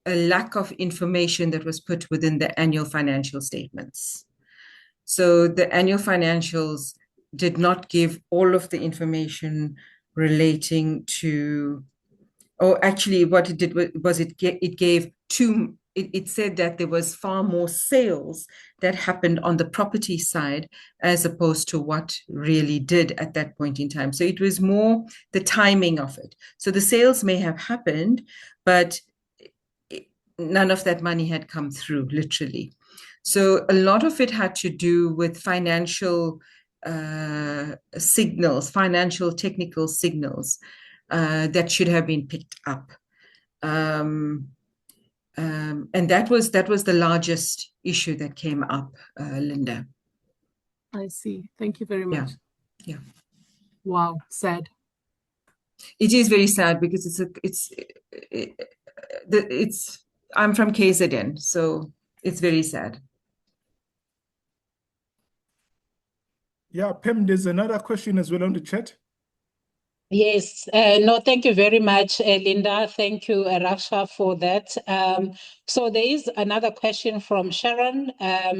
lack of information that was put within the annual financial statements. So the annual financials did not give all of the information relating to, or actually what it did was it gave two, it said that there was far more sales that happened on the property side as opposed to what really did at that point in time. So it was more the timing of it. So the sales may have happened, but none of that money had come through, literally. So a lot of it had to do with financial signals, financial technical signals that should have been picked up. And that was the largest issue that came up, Linda. I see. Thank you very much. Yeah. Wow. Sad. It is very sad because I'm from KZN, so it's very sad. Yeah, Pam, there's another question as well on the chat. Yes, no, thank you very much, Linda. Thank you, Raksha, for that. So there is another question from Sharon.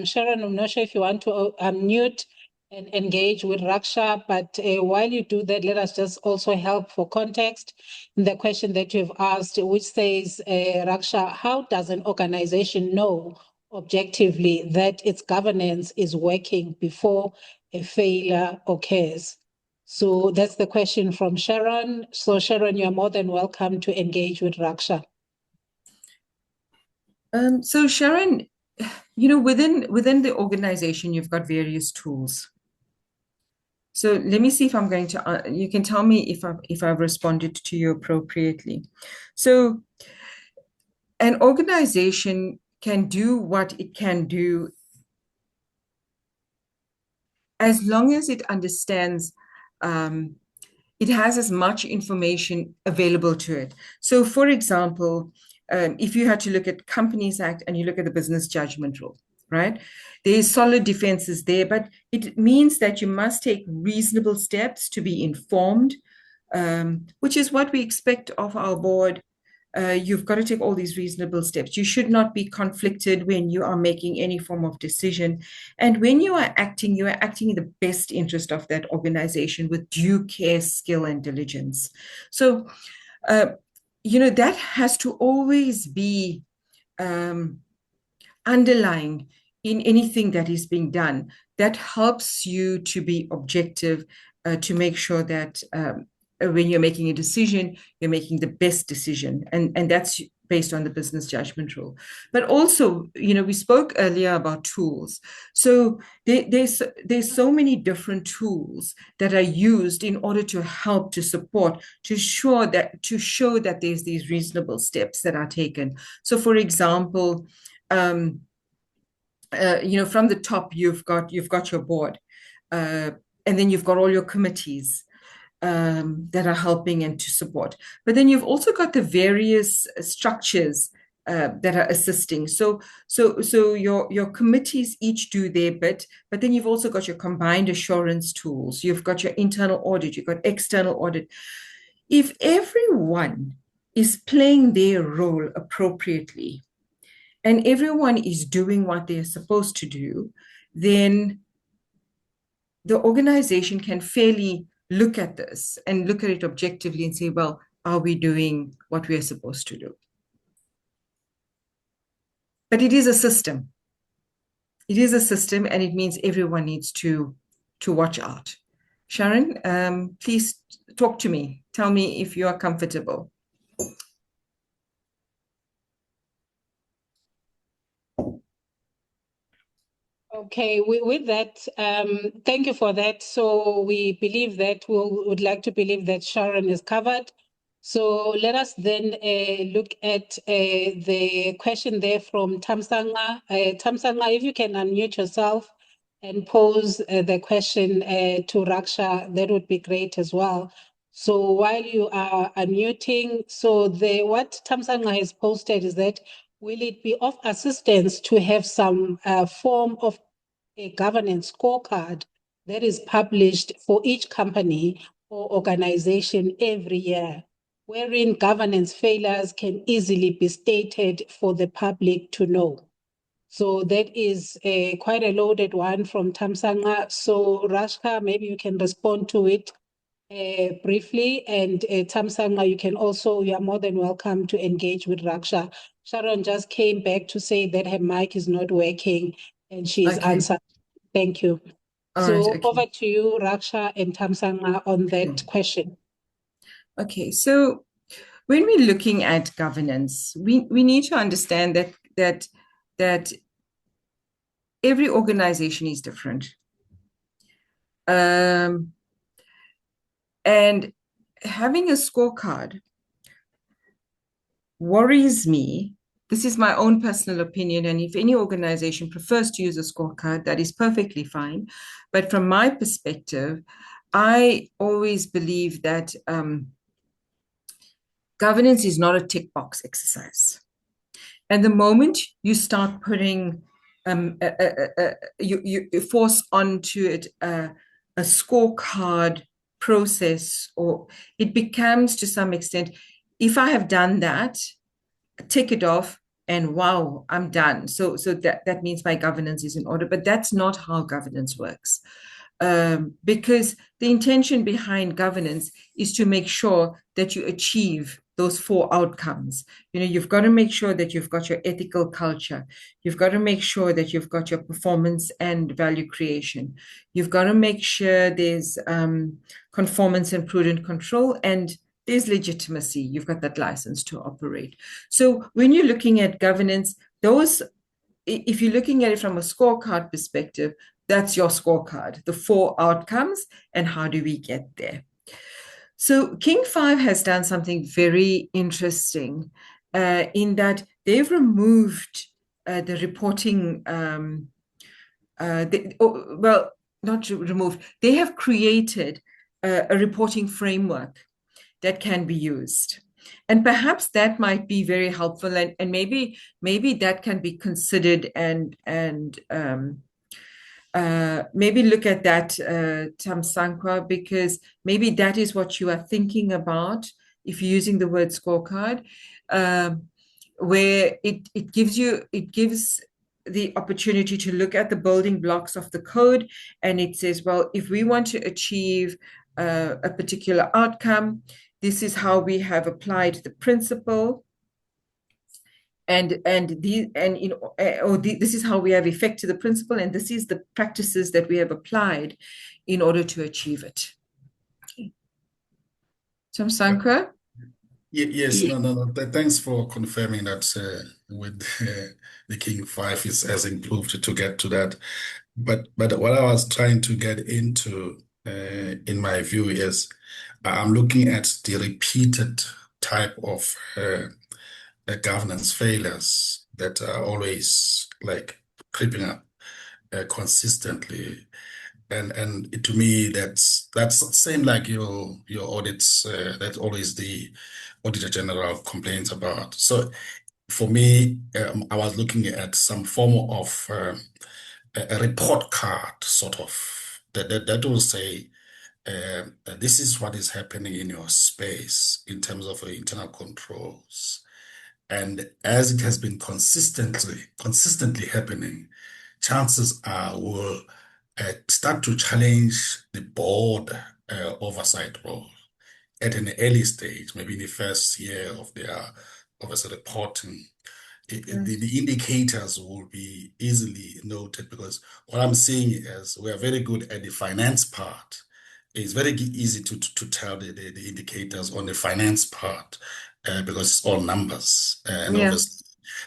Sharon, I'm not sure if you want to unmute and engage with Raksha, but while you do that, let us just also help for context in the question that you've asked, which says, Raksha, how does an organization know objectively that its governance is working before a failure occurs? So that's the question from Sharon. So Sharon, you're more than welcome to engage with Raksha. So Sharon, within the organization, you've got various tools. So let me see if I'm going to, you can tell me if I've responded to you appropriately. So an organization can do what it can do as long as it understands it has as much information available to it. So for example, if you had to look at Companies Act and you look at the business judgment rule, right? There's solid defenses there, but it means that you must take reasonable steps to be informed, which is what we expect of our board. You've got to take all these reasonable steps. You should not be conflicted when you are making any form of decision. And when you are acting in the best interest of that organization with due care, skill, and diligence. So, that has to always be underlying in anything that is being done. That helps you to be objective, to make sure that when you're making a decision, you're making the best decision. And that's based on the business judgment rule. But also, we spoke earlier about tools. So there's so many different tools that are used in order to help, to support, to show that there's these reasonable steps that are taken. So for example, from the top, you've got your board, and then you've got all your committees that are helping and to support. But then you've also got the various structures that are assisting. So your committees each do their bit, but then you've also got your combined assurance tools. You've got your internal audit, you've got external audit. If everyone is playing their role appropriately, and everyone is doing what they're supposed to do, then the organization can fairly look at this and look at it objectively and say, well, are we doing what we're supposed to do? But it is a system. It is a system, and it means everyone needs to watch out. Sharon, please talk to me. Tell me if you are comfortable. Okay, with that, thank you for that. So we believe that we would like to believe that Sharon is covered. So let us then look at the question there from Tamsanga. Tamsanga, if you can unmute yourself and pose the question to Raksha, that would be great as well. So while you are unmuting, so what Tamsanga has posted is that, will it be of assistance to have some form of a governance scorecard that is published for each company or organization every year, wherein governance failures can easily be stated for the public to know? So that is quite a loaded one from Tamsanga. So Rashka, maybe you can respond to it briefly, and Tamsanga, you are more than welcome to engage with Raksha. Sharon just came back to say that her mic is not working and she is answered. Thank you. Over to you, Raksha and Tamsanga, on that question. Okay, so when we're looking at governance, we need to understand that every organization is different. And having a scorecard worries me. This is my own personal opinion, and if any organization prefers to use a scorecard, that is perfectly fine. But from my perspective, I always believe that governance is not a tick box exercise. And the moment you start putting, you force onto it a scorecard process, or it becomes to some extent, if I have done that, tick it off, and wow, I'm done. So that means my governance is in order. But that's not how governance works. Because the intention behind governance is to make sure that you achieve those 4 outcomes. You've got to make sure that you've got your ethical culture. You've got to make sure that you've got your performance and value creation. You've got to make sure there's conformance and prudent control, and there's legitimacy. You've got that license to operate. So when you're looking at governance, if you're looking at it from a scorecard perspective, that's your scorecard, the 4 outcomes, and how do we get there? So King 5 has done something very interesting in that they've removed the reporting, not removed, they have created a reporting framework that can be used. And perhaps that might be very helpful, and maybe that can be considered, and maybe look at that, Thamsanqa, because maybe that is what you are thinking about if you're using the word scorecard, where it gives the opportunity to look at the building blocks of the code, and it says, well, if we want to achieve a particular outcome, this is how we have applied the principle, this is how we have effected the principle, and this is the practices that we have applied in order to achieve it. Okay. Thamsanqa? Yes, no. Thanks for confirming that with the King 5 has improved to get to that. But what I was trying to get into, in my view, is I'm looking at the repeated type of governance failures that are always like creeping up consistently. And to me, that's same like your audits. That's always the Auditor General complains about. So for me, I was looking at some form of a report card, sort of that will say, this is what is happening in your space in terms of internal controls. And as it has been consistently happening, chances are we'll start to challenge the board oversight role at an early stage, maybe in the first year of their reporting. The indicators will be easily noted, because what I'm seeing is we are very good at the finance part. It's very easy to tell the indicators on the finance part because it's all numbers. Obviously,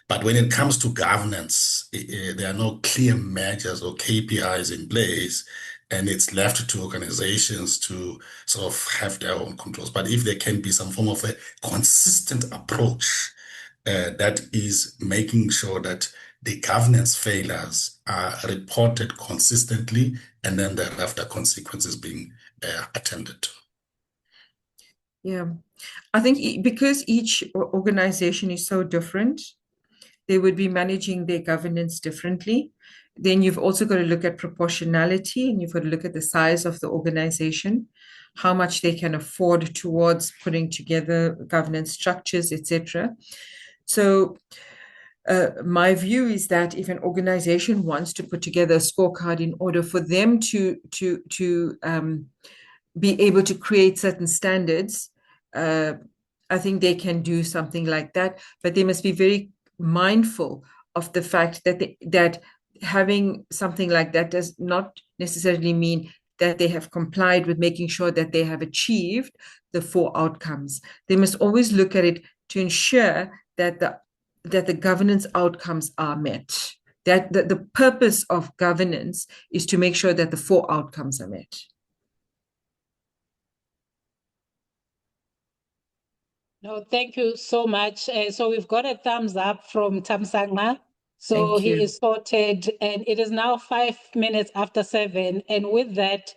but when it comes to governance, there are no clear measures or KPIs in place, and it's left to organizations to sort of have their own controls. But if there can be some form of a consistent approach that is making sure that the governance failures are reported consistently, and then thereafter consequences being attended to. Yeah, I think because each organization is so different, they would be managing their governance differently. Then you've also got to look at proportionality, and you've got to look at the size of the organization, how much they can afford towards putting together governance structures, etc. So my view is that if an organization wants to put together a scorecard in order for them to be able to create certain standards, I think they can do something like that, but they must be very mindful of the fact that having something like that does not necessarily mean that they have complied with making sure that they have achieved the 4 outcomes. They must always look at it to ensure that the governance outcomes are met. That the purpose of governance is to make sure that the 4 outcomes are met. No, thank you so much. So we've got a thumbs up from Thamsanqa. So Thank you. he is sorted, and it is now 5 minutes after 7. And with that,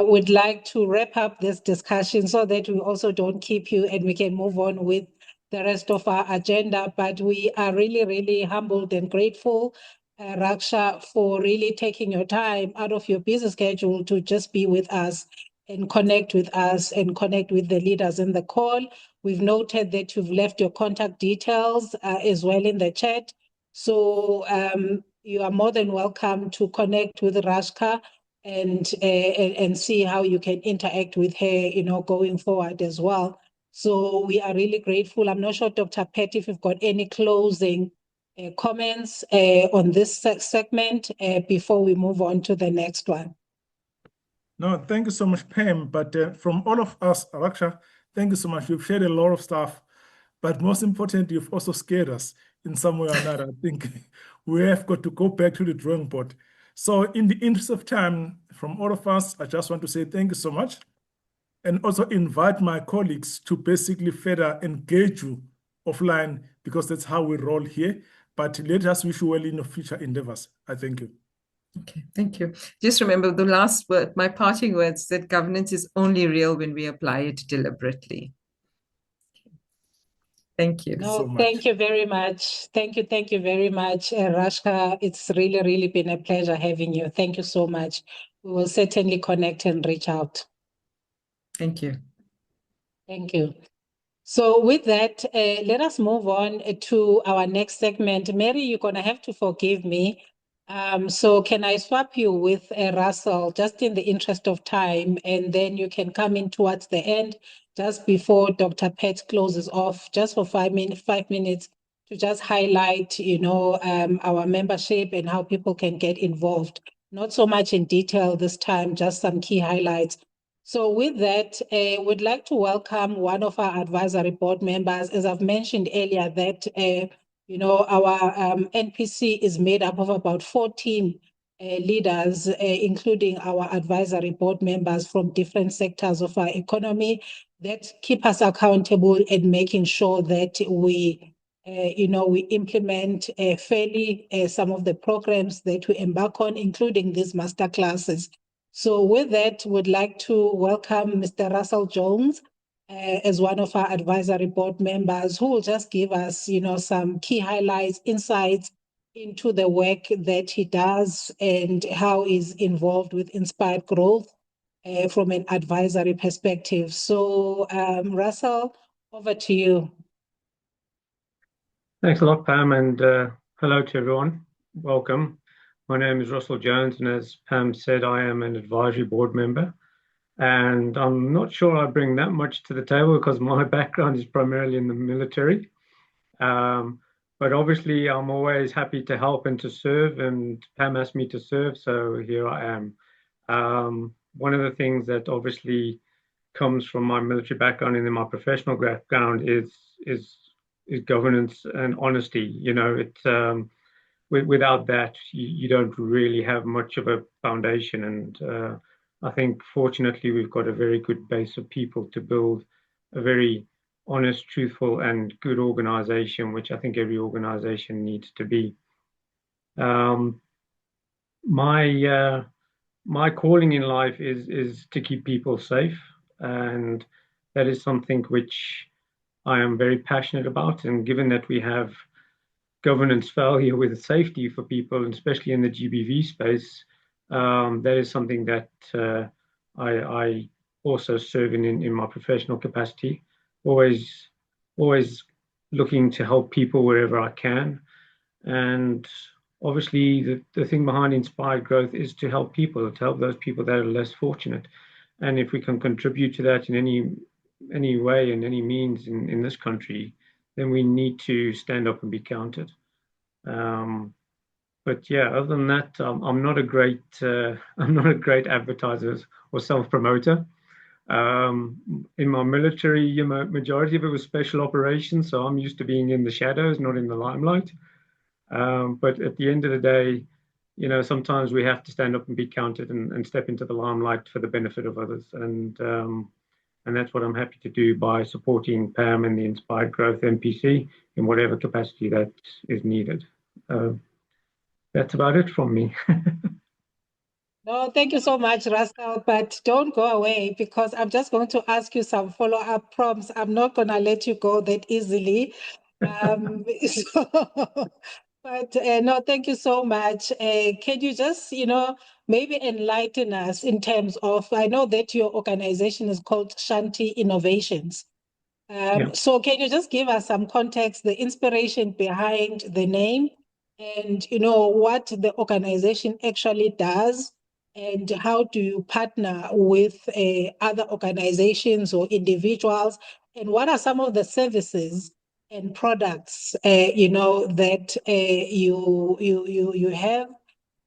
we'd like to wrap up this discussion so that we also don't keep you and we can move on with the rest of our agenda. But we are really, really humbled and grateful, Raksha, for really taking your time out of your busy schedule to just be with us and connect with us and connect with the leaders in the call. We've noted that you've left your contact details as well in the chat. So you are more than welcome to connect with Raksha and see how you can interact with her, going forward as well. So we are really grateful. I'm not sure, Dr. Pett, if you've got any closing comments on this segment before we move on to the next one. No, thank you so much, Pam. But from all of us, Raksha, thank you so much. You've shared a lot of stuff, but most importantly, you've also scared us in some way or another. I think we have got to go back to the drawing board. So in the interest of time, from all of us, I just want to say thank you so much, and also invite my colleagues to basically further engage you offline, because that's how we roll here. But let us wish you well in your future endeavors. I thank you. Okay, thank you. Just remember the last word, my parting words, that governance is only real when we apply it deliberately. Thank you. No, So much. thank you very much. Thank you very much, Raksha. It's really, really been a pleasure having you. Thank you so much. We will certainly connect and reach out. Thank you. Thank you. So with that, let us move on to our next segment. Mary, you're going to have to forgive me. So can I swap you with Russell, just in the interest of time, and then you can come in towards the end, just before Dr. Pett closes off, just for 5 minutes to just highlight, our membership and how people can get involved. Not so much in detail this time, just some key highlights. So with that, we'd like to welcome one of our advisory board members. As I've mentioned earlier, that our NPC is made up of about 14 leaders, including our advisory board members from different sectors of our economy, that keep us accountable and making sure that we implement fairly some of the programs that we embark on, including these masterclasses. So with that, we'd like to welcome Mr. Russell Jones as one of our advisory board members, who will just give us, some key highlights, insights into the work that he does and how he's involved with Inspired Growth from an advisory perspective. So Russell, over to you. Thanks a lot, Pam, and hello to everyone. Welcome. My name is Russell Jones, and as Pam said, I am an advisory board member. And I'm not sure I bring that much to the table because my background is primarily in the military. But obviously, I'm always happy to help and to serve, and Pam asked me to serve, so here I am. One of the things that obviously comes from my military background and in my professional background is governance and honesty. Without that, you don't really have much of a foundation. And I think, fortunately, we've got a very good base of people to build a very honest, truthful, and good organization, which I think every organization needs to be. My calling in life is to keep people safe, and that is something which I am very passionate about. And given that we have governance failure with safety for people, and especially in the GBV space, that is something that I also serve in my professional capacity, always looking to help people wherever I can. And obviously the thing behind Inspired Growth is to help people, to help those people that are less fortunate. And if we can contribute to that in any way and any means in this country, then we need to stand up and be counted. But yeah, other than that, I'm not a great advertiser or self-promoter. In my military, majority of it was special operations, so I'm used to being in the shadows, not in the limelight. But at the end of the day, sometimes we have to stand up and be counted and step into the limelight for the benefit of others. And that's what I'm happy to do by supporting Pam and the Inspired Growth NPC in whatever capacity that is needed. That's about it from me. No, thank you so much, Russell, but don't go away, because I'm just going to ask you some follow-up prompts. I'm not going to let you go that easily. But no, thank you so much. Can you just, maybe enlighten us in terms of, I know that your organization is called Shanti Innovations. Yeah. So can you just give us some context, the inspiration behind the name, and what the organization actually does, and how do you partner with other organizations or individuals, and what are some of the services and products that you have,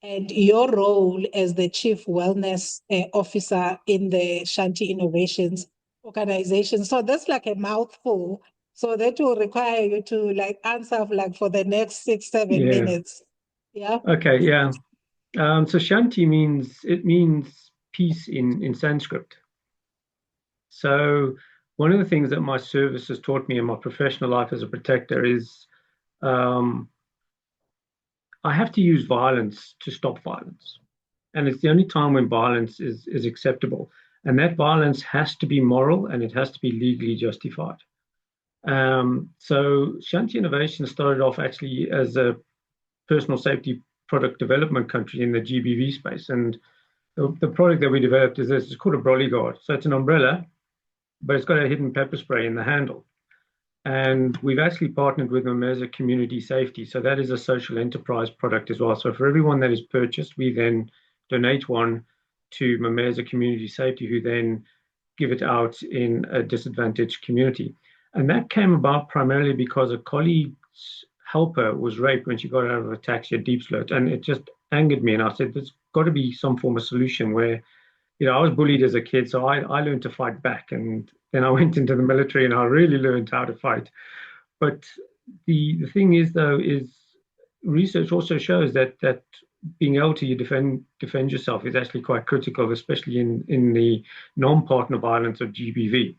and your role as the Chief Wellness Officer in the Shanti Innovations organization. So that's like a mouthful. So that will require you to answer for the next 6-7 Yeah. minutes. Yeah. Okay. Yeah. So Shanti means peace in Sanskrit. So one of the things that my service has taught me in my professional life as a protector is I have to use violence to stop violence. And it's the only time when violence is acceptable. And that violence has to be moral and it has to be legally justified. So Shanti Innovation started off actually as a personal safety product development country in the GBV space. And the product that we developed is this. It's called a brolly guard. So it's an umbrella, but it's got a hidden pepper spray in the handle. And we've actually partnered with Mameza Community Safety. So that is a social enterprise product as well. So for everyone that is purchased, we then donate one to Mameza Community Safety, who then give it out in a disadvantaged community. And that came about primarily because a colleague's helper was raped when she got out of a taxi at Deep Sloot. And it just angered me. And I said, there's got to be some form of solution where, I was bullied as a kid, so I learned to fight back. And then I went into the military and I really learned how to fight. But the thing is, though, is research also shows that being able to defend yourself is actually quite critical, especially in the non-partner violence of GBV.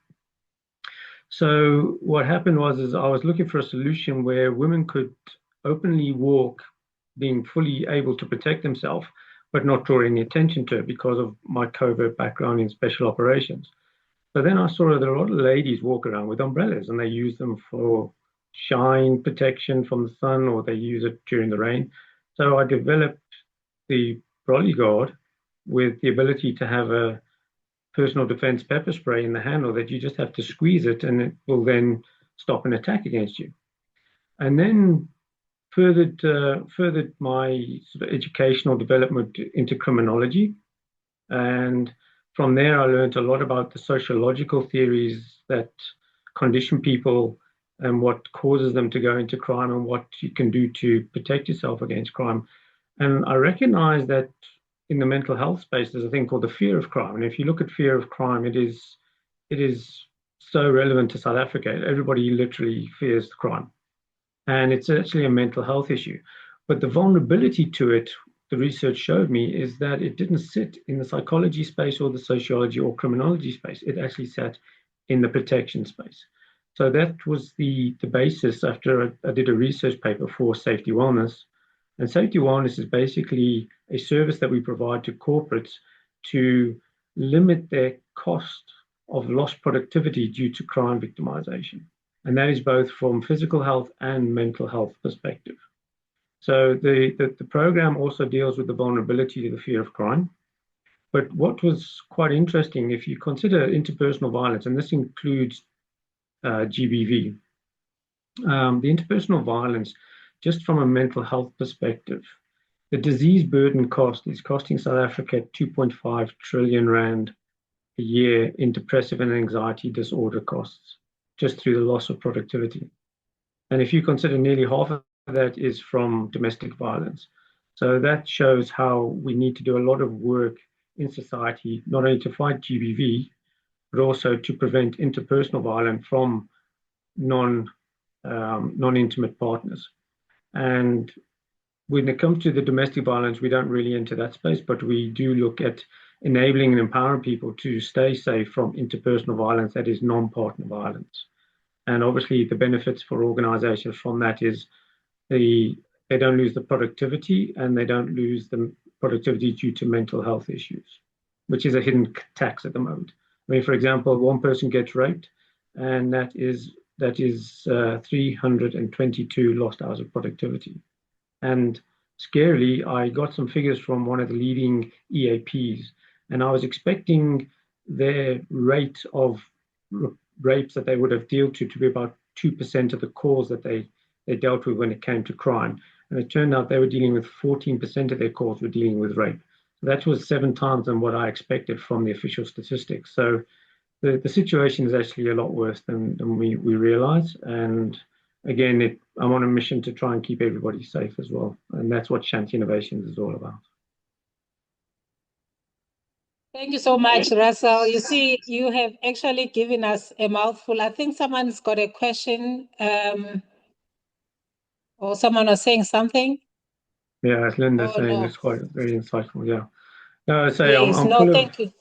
So what happened was I was looking for a solution where women could openly walk, being fully able to protect themselves, but not draw any attention to it because of my covert background in special operations. So then I saw that a lot of ladies walk around with umbrellas and they use them for shine protection from the sun, or they use it during the rain. So I developed the brolly guard with the ability to have a personal defense pepper spray in the handle that you just have to squeeze it and it will then stop an attack against you. And then furthered my sort of educational development into criminology. And from there, I learned a lot about the sociological theories that condition people and what causes them to go into crime and what you can do to protect yourself against crime. And I recognize that in the mental health space, there's a thing called the fear of crime. And if you look at fear of crime, it is so relevant to South Africa. Everybody literally fears crime. And it's actually a mental health issue. But the vulnerability to it, the research showed me, is that it didn't sit in the psychology space or the sociology or criminology space. It actually sat in the protection space. So that was the basis after I did a research paper for Safety Wellness. And Safety Wellness is basically a service that we provide to corporates to limit their cost of lost productivity due to crime victimization. And that is both from physical health and mental health perspective. So the program also deals with the vulnerability to the fear of crime. But what was quite interesting, if you consider interpersonal violence, and this includes GBV, the interpersonal violence, just from a mental health perspective, the disease burden cost is costing South Africa 2.5 trillion rand a year in depressive and anxiety disorder costs, just through the loss of productivity. And if you consider nearly half of that is from domestic violence. So that shows how we need to do a lot of work in society, not only to fight GBV, but also to prevent interpersonal violence from non-intimate partners. And when it comes to the domestic violence, we don't really enter that space, but we do look at enabling and empowering people to stay safe from interpersonal violence that is non-partner violence. And obviously the benefits for organizations from that is they don't lose the productivity and they don't lose the productivity due to mental health issues, which is a hidden tax at the moment. I mean, for example, one person gets raped and that is 322 lost hours of productivity. And scarily, I got some figures from one of the leading EAPs, and I was expecting their rate of rapes that they would have dealt to be about 2% of the calls that they dealt with when it came to crime. And it turned out they were dealing with 14% of their calls were dealing with rape. So that was 7 times than what I expected from the official statistics. So the situation is actually a lot worse than we realize. And again, I'm on a mission to try and keep everybody safe as well. And that's what Shanti Innovations is all about. Thank you so much, Russell. You see, you have actually given us a mouthful. I think someone's got a question, or someone was saying something. Yeah, as Linda's saying, no. it's quite very insightful. Yeah. No, I say Yes, thank you.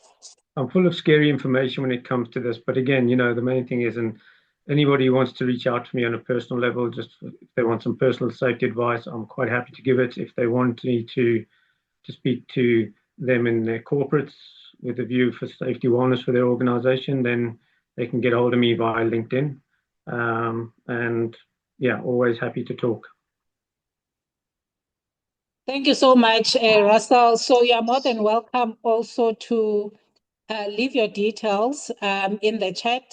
I'm full of scary information when it comes to this. But again, the main thing is, and anybody who wants to reach out to me on a personal level, just if they want some personal safety advice, I'm quite happy to give it. If they want me to speak to them in their corporates with a view for safety wellness for their organization, then they can get hold of me via LinkedIn. And yeah, always happy to talk. Thank you so much, Russell. So you're more than welcome also to leave your details in the chat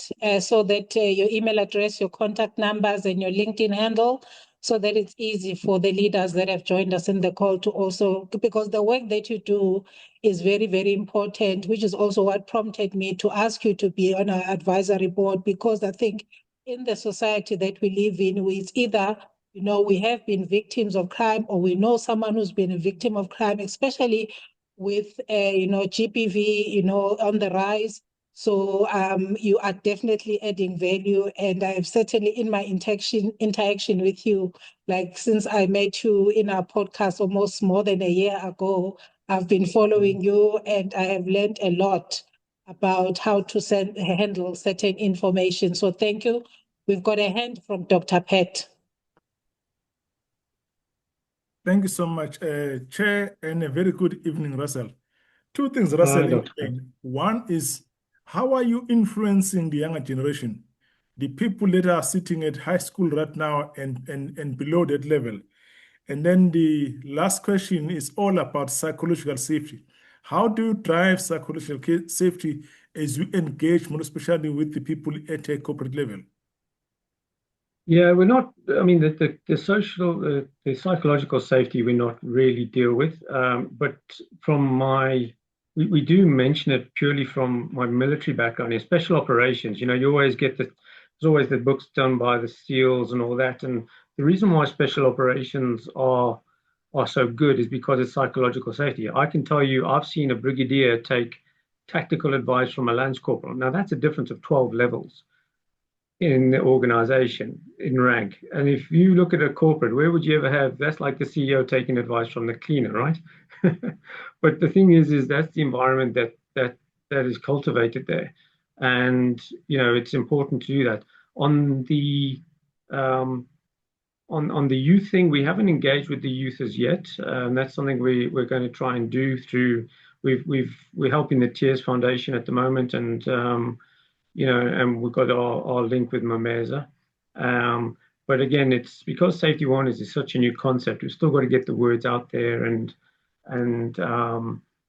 so that your email address, your contact numbers, and your LinkedIn handle, so that it's easy for the leaders that have joined us in the call to also, because the work that you do is very, very important, which is also what prompted me to ask you to be on our advisory board, because I think in the society that we live in, it's either we have been victims of crime, or we know someone who's been a victim of crime, especially with GBV, on the rise. So you are definitely adding value, and I've certainly in my interaction with you, like since I met you in our podcast almost more than a year ago, I've been following you, and I have learned a lot about how to handle certain information. So thank you. We've got a hand from Dr. Pat. Thank you so much, Chair, and a very good evening, Russell. 2 things, Russell. One is, how are you influencing the younger generation, the people that are sitting at high school right now and below that level? And then the last question is all about psychological safety. How do you drive psychological safety as you engage, more especially with the people at a corporate level? Yeah, we're not. I mean, the psychological safety we're not really deal with. But we do mention it purely from my military background in special operations. You always get there's always the books done by the SEALs and all that. And the reason why special operations are so good is because it's psychological safety. I can tell you, I've seen a brigadier take tactical advice from a lance corporal. Now that's a difference of 12 levels in the organization in rank. And if you look at a corporate, where would you ever have, that's like the CEO taking advice from the cleaner, right? But the thing is that's the environment that is cultivated there. And it's important to do that. On the youth thing, we haven't engaged with the youth as yet. That's something we're going to try and do through, we're helping the Tears Foundation at the moment, and and we've got our link with Mameza. But again, it's because Safety Wellness is such a new concept, we've still got to get the words out there and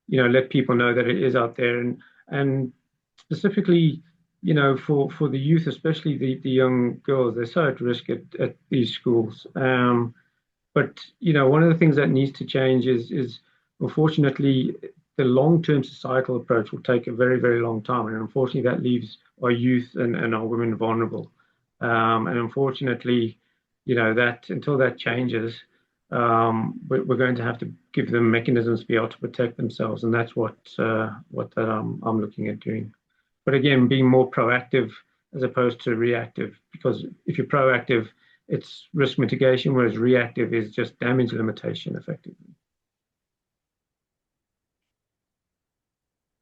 let people know that it is out there. And specifically, for the youth, especially the young girls, they're so at risk at these schools. But one of the things that needs to change is unfortunately, the long-term societal approach will take a very, very long time. And unfortunately, that leaves our youth and our women vulnerable. And unfortunately, that until that changes, we're going to have to give them mechanisms to be able to protect themselves. And that's what I'm looking at doing. But again, being more proactive as opposed to reactive, because if you're proactive, it's risk mitigation, whereas reactive is just damage limitation effectively.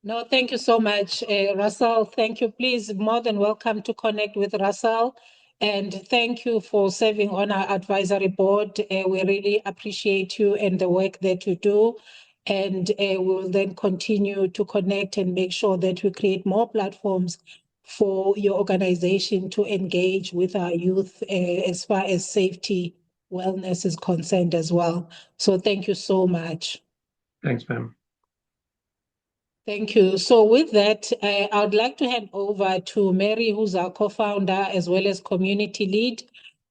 No, thank you so much, Russell. Thank you. Please, more than welcome to connect with Russell. And thank you for serving on our advisory board. We really appreciate you and the work that you do. And we'll then continue to connect and make sure that we create more platforms for your organization to engage with our youth as far as safety wellness is concerned as well. So thank you so much. Thanks, Pam. Thank you. So with that, I would like to hand over to Mary, who's our co-founder as well as community lead.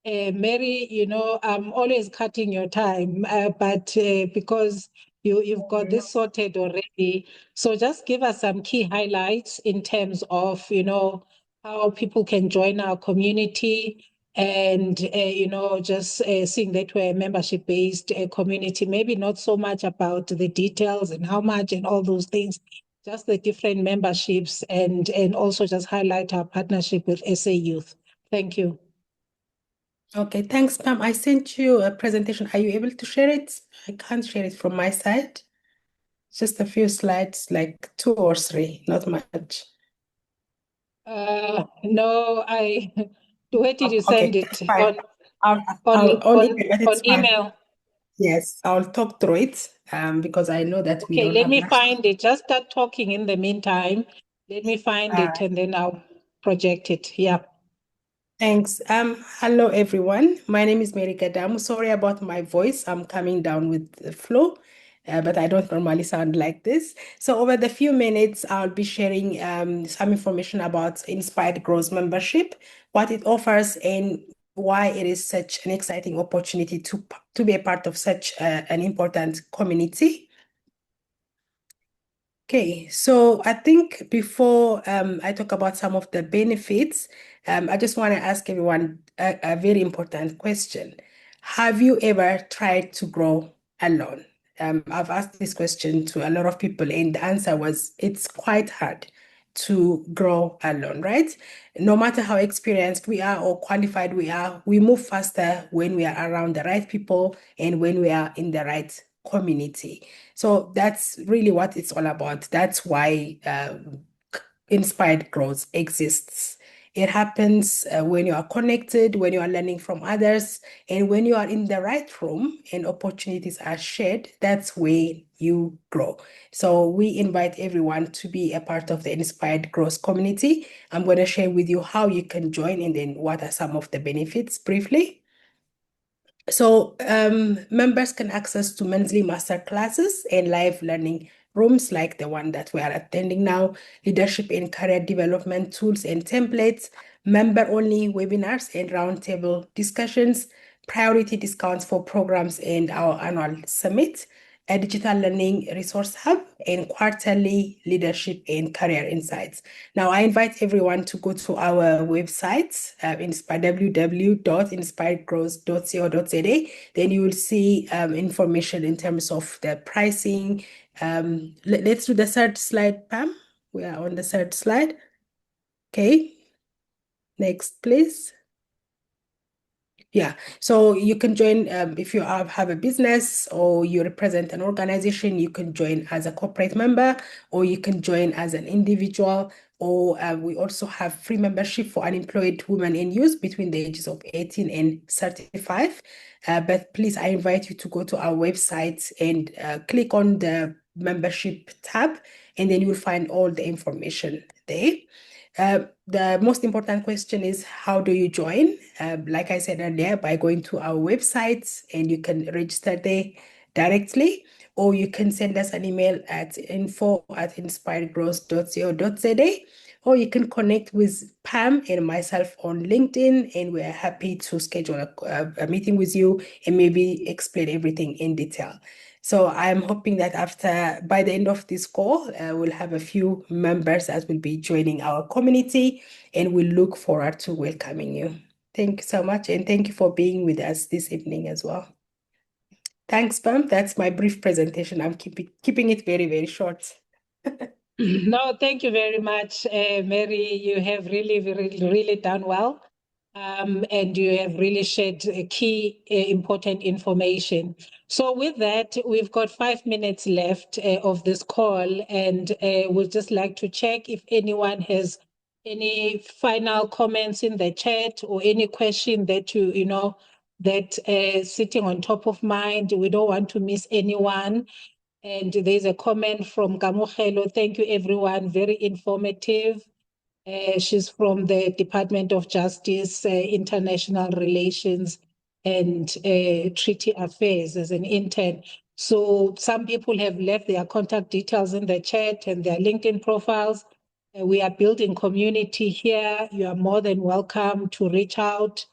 Mary, you know, I'm always cutting your time, but because you've got this sorted already, so just give us some key highlights in terms of, you know, how people can join our community and, you know, just seeing that we're a membership-based community, maybe not so much about the details and how much and all those things, just the different memberships and also just highlight our partnership with SA Youth. Thank you. Okay, thanks, Pam. I sent you a presentation. Are you able to share it? I can't share it from my side. Just a few slides, like 2 or 3, not much. No, where did you send Okay, it? that's fine. On email, but it's fine. email. Yes, I'll talk through it because I know that we Okay, don't let have me much. find it. Just start talking in the meantime. Let me find it and then I'll project it. Yeah. Thanks. Hello everyone. My name is Mary Kadamu. Sorry about my voice. I'm coming down with the flu, but I don't normally sound like this. So over the few minutes, I'll be sharing some information about Inspired Growth membership, what it offers, and why it is such an exciting opportunity to be a part of such an important community. Okay, so I think before I talk about some of the benefits, I just want to ask everyone a very important question. Have you ever tried to grow alone? I've asked this question to a lot of people, and the answer was it's quite hard to grow alone, right? No matter how experienced we are or qualified we are, we move faster when we are around the right people and when we are in the right community. So that's really what it's all about. That's why Inspired Growth exists. It happens when you are connected, when you are learning from others, and when you are in the right room and opportunities are shared, that's where you grow. So we invite everyone to be a part of the Inspired Growth community. I'm going to share with you how you can join and then what are some of the benefits briefly. So members can access to monthly master classes and live learning rooms like the one that we are attending now, leadership and career development tools and templates, member-only webinars and roundtable discussions, priority discounts for programs and our annual summit, a digital learning resource hub, and quarterly leadership and career insights. Now, I invite everyone to go to our website, www.inspiredgrowth.co.za. Then you will see information in terms of the pricing. Let's do the third slide, Pam. We are on the third slide. Okay. Next, please. Yeah, so you can join if you have a business or you represent an organization, you can join as a corporate member or you can join as an individual. Or we also have free membership for unemployed women and youth between the ages of 18 and 35. But please, I invite you to go to our website and click on the membership tab, and then you will find all the information there. The most important question is, how do you join? Like I said earlier, by going to our website and you can register there directly, or you can send us an email at info@inspiredgrowth.co.za, or you can connect with Pam and myself on LinkedIn, and we're happy to schedule a meeting with you and maybe explain everything in detail. So I'm hoping that by the end of this call, we'll have a few members that will be joining our community, and we look forward to welcoming you. Thank you so much, and thank you for being with us this evening as well. Thanks, Pam. That's my brief presentation. I'm keeping it very, very short. No, thank you very much, Mary. You have really done well. And you have really shared key important information. So with that, we've got 5 minutes left of this call, and we'd just like to check if anyone has any final comments in the chat or any question that that sitting on top of mind. We don't want to miss anyone. And there's a comment from Kamohelo. Thank you, everyone. Very informative. She's from the Department of Justice, International Relations and treaty affairs as an intern. So some people have left their contact details in the chat and their LinkedIn profiles. We are building community here. You are more than welcome to reach out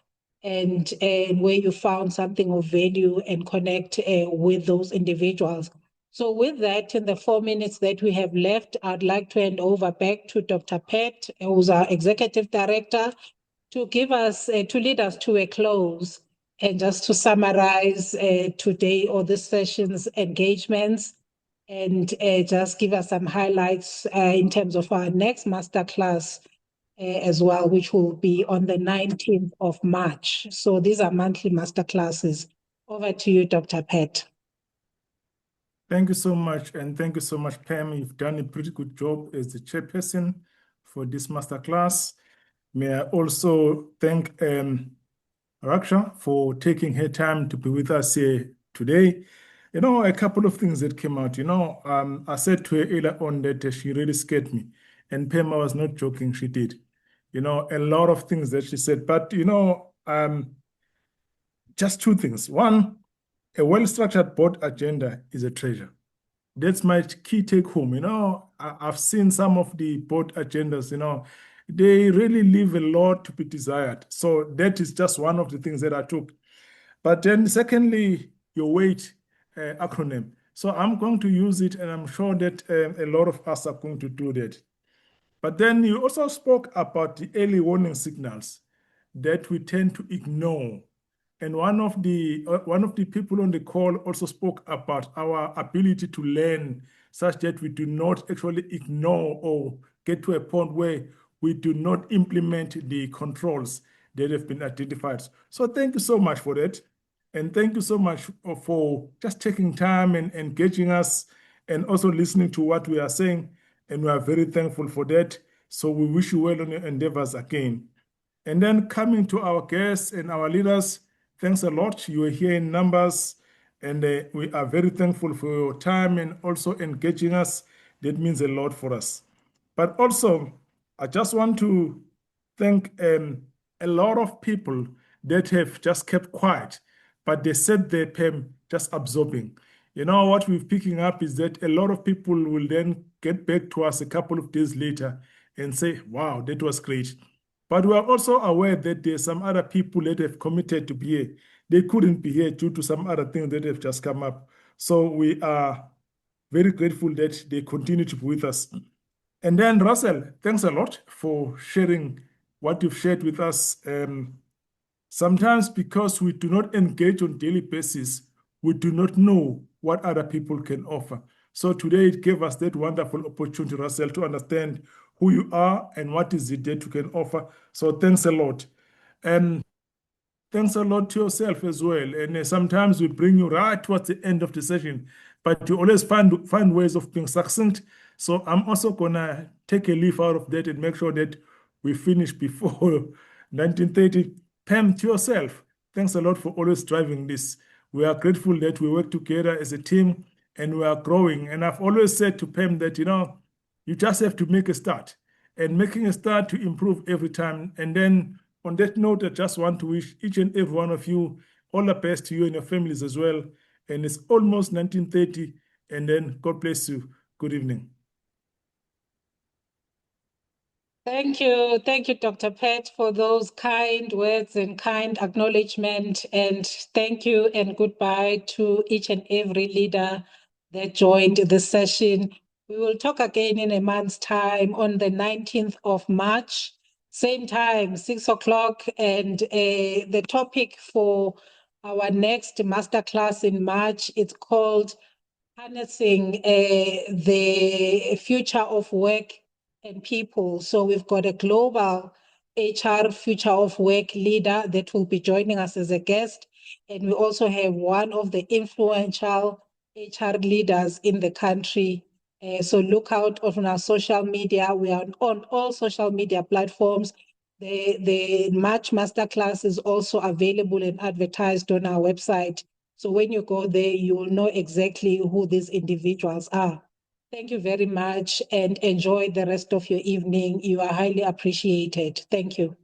and where you found something of value and connect with those individuals. So with that, in the 4 minutes that we have left, I'd like to hand over back to Dr. Pat, who's our Executive Director, to give us, to lead us to a close and just to summarize today or this session's engagements and just give us some highlights in terms of our next masterclass as well, which will be on the 19th of March. So these are monthly masterclasses. Over to you, Dr. Pat. Thank you so much, and thank you so much, Pam. You've done a pretty good job as the chairperson for this masterclass. May I also thank Raksha for taking her time to be with us here today. You know, a couple of things that came out. You know, I said to her earlier on that she really scared me, and Pam, I was not joking. She did. You know, a lot of things that she said, but you know, just two things. One, a well-structured board agenda is a treasure. That's my key take home. You know, I've seen some of the board agendas, you know, they really leave a lot to be desired. So that is just one of the things that I took. But then secondly, your WAIT acronym. So I'm going to use it, and I'm sure that a lot of us are going to do that. But then you also spoke about the early warning signals that we tend to ignore. And one of the people on the call also spoke about our ability to learn such that we do not actually ignore or get to a point where we do not implement the controls that have been identified. So thank you so much for that. And thank you so much for just taking time and engaging us and also listening to what we are saying. And we are very thankful for that. So we wish you well on your endeavors again. And then coming to our guests and our leaders, thanks a lot. You are here in numbers, and we are very thankful for your time and also engaging us. That means a lot for us. But also, I just want to thank a lot of people that have just kept quiet, but they said their Pam just absorbing. You know, what we're picking up is that a lot of people will then get back to us a couple of days later and say, wow, that was great. But we are also aware that there's some other people that have committed to be here. They couldn't be here due to some other things that have just come up. So we are very grateful that they continue to be with us. And then Russell, thanks a lot for sharing what you've shared with us. Sometimes because we do not engage on a daily basis, we do not know what other people can offer. So today it gave us that wonderful opportunity, Russell, to understand who you are and what is it that you can offer. So thanks a lot. And thanks a lot to yourself as well. And sometimes we bring you right towards the end of the session, but you always find ways of being succinct. So I'm also gonna take a leaf out of that and make sure that we finish before 1930. Pam, to yourself, thanks a lot for always driving this. We are grateful that we work together as a team and we are growing. And I've always said to Pam that, you know, you just have to make a start, and making a start to improve every time. And then on that note, I just want to wish each and every one of you all the best to you and your families as well. And it's almost 1930. And then God bless you. Good evening. Thank you, Dr. Pat, for those kind words and kind acknowledgement. And thank you and goodbye to each and every leader that joined the session. We will talk again in a month's time on the 19th of March, same time, 6 o'clock. And the topic for our next masterclass in March, it's called Harnessing the Future of Work and People. So we've got a global HR Future of Work leader that will be joining us as a guest. And we also have one of the influential HR leaders in the country. So look out on our social media. We are on all social media platforms. The March Masterclass is also available and advertised on our website. So when you go there, you will know exactly who these individuals are. Thank you very much and enjoy the rest of your evening. You are highly appreciated. Thank you.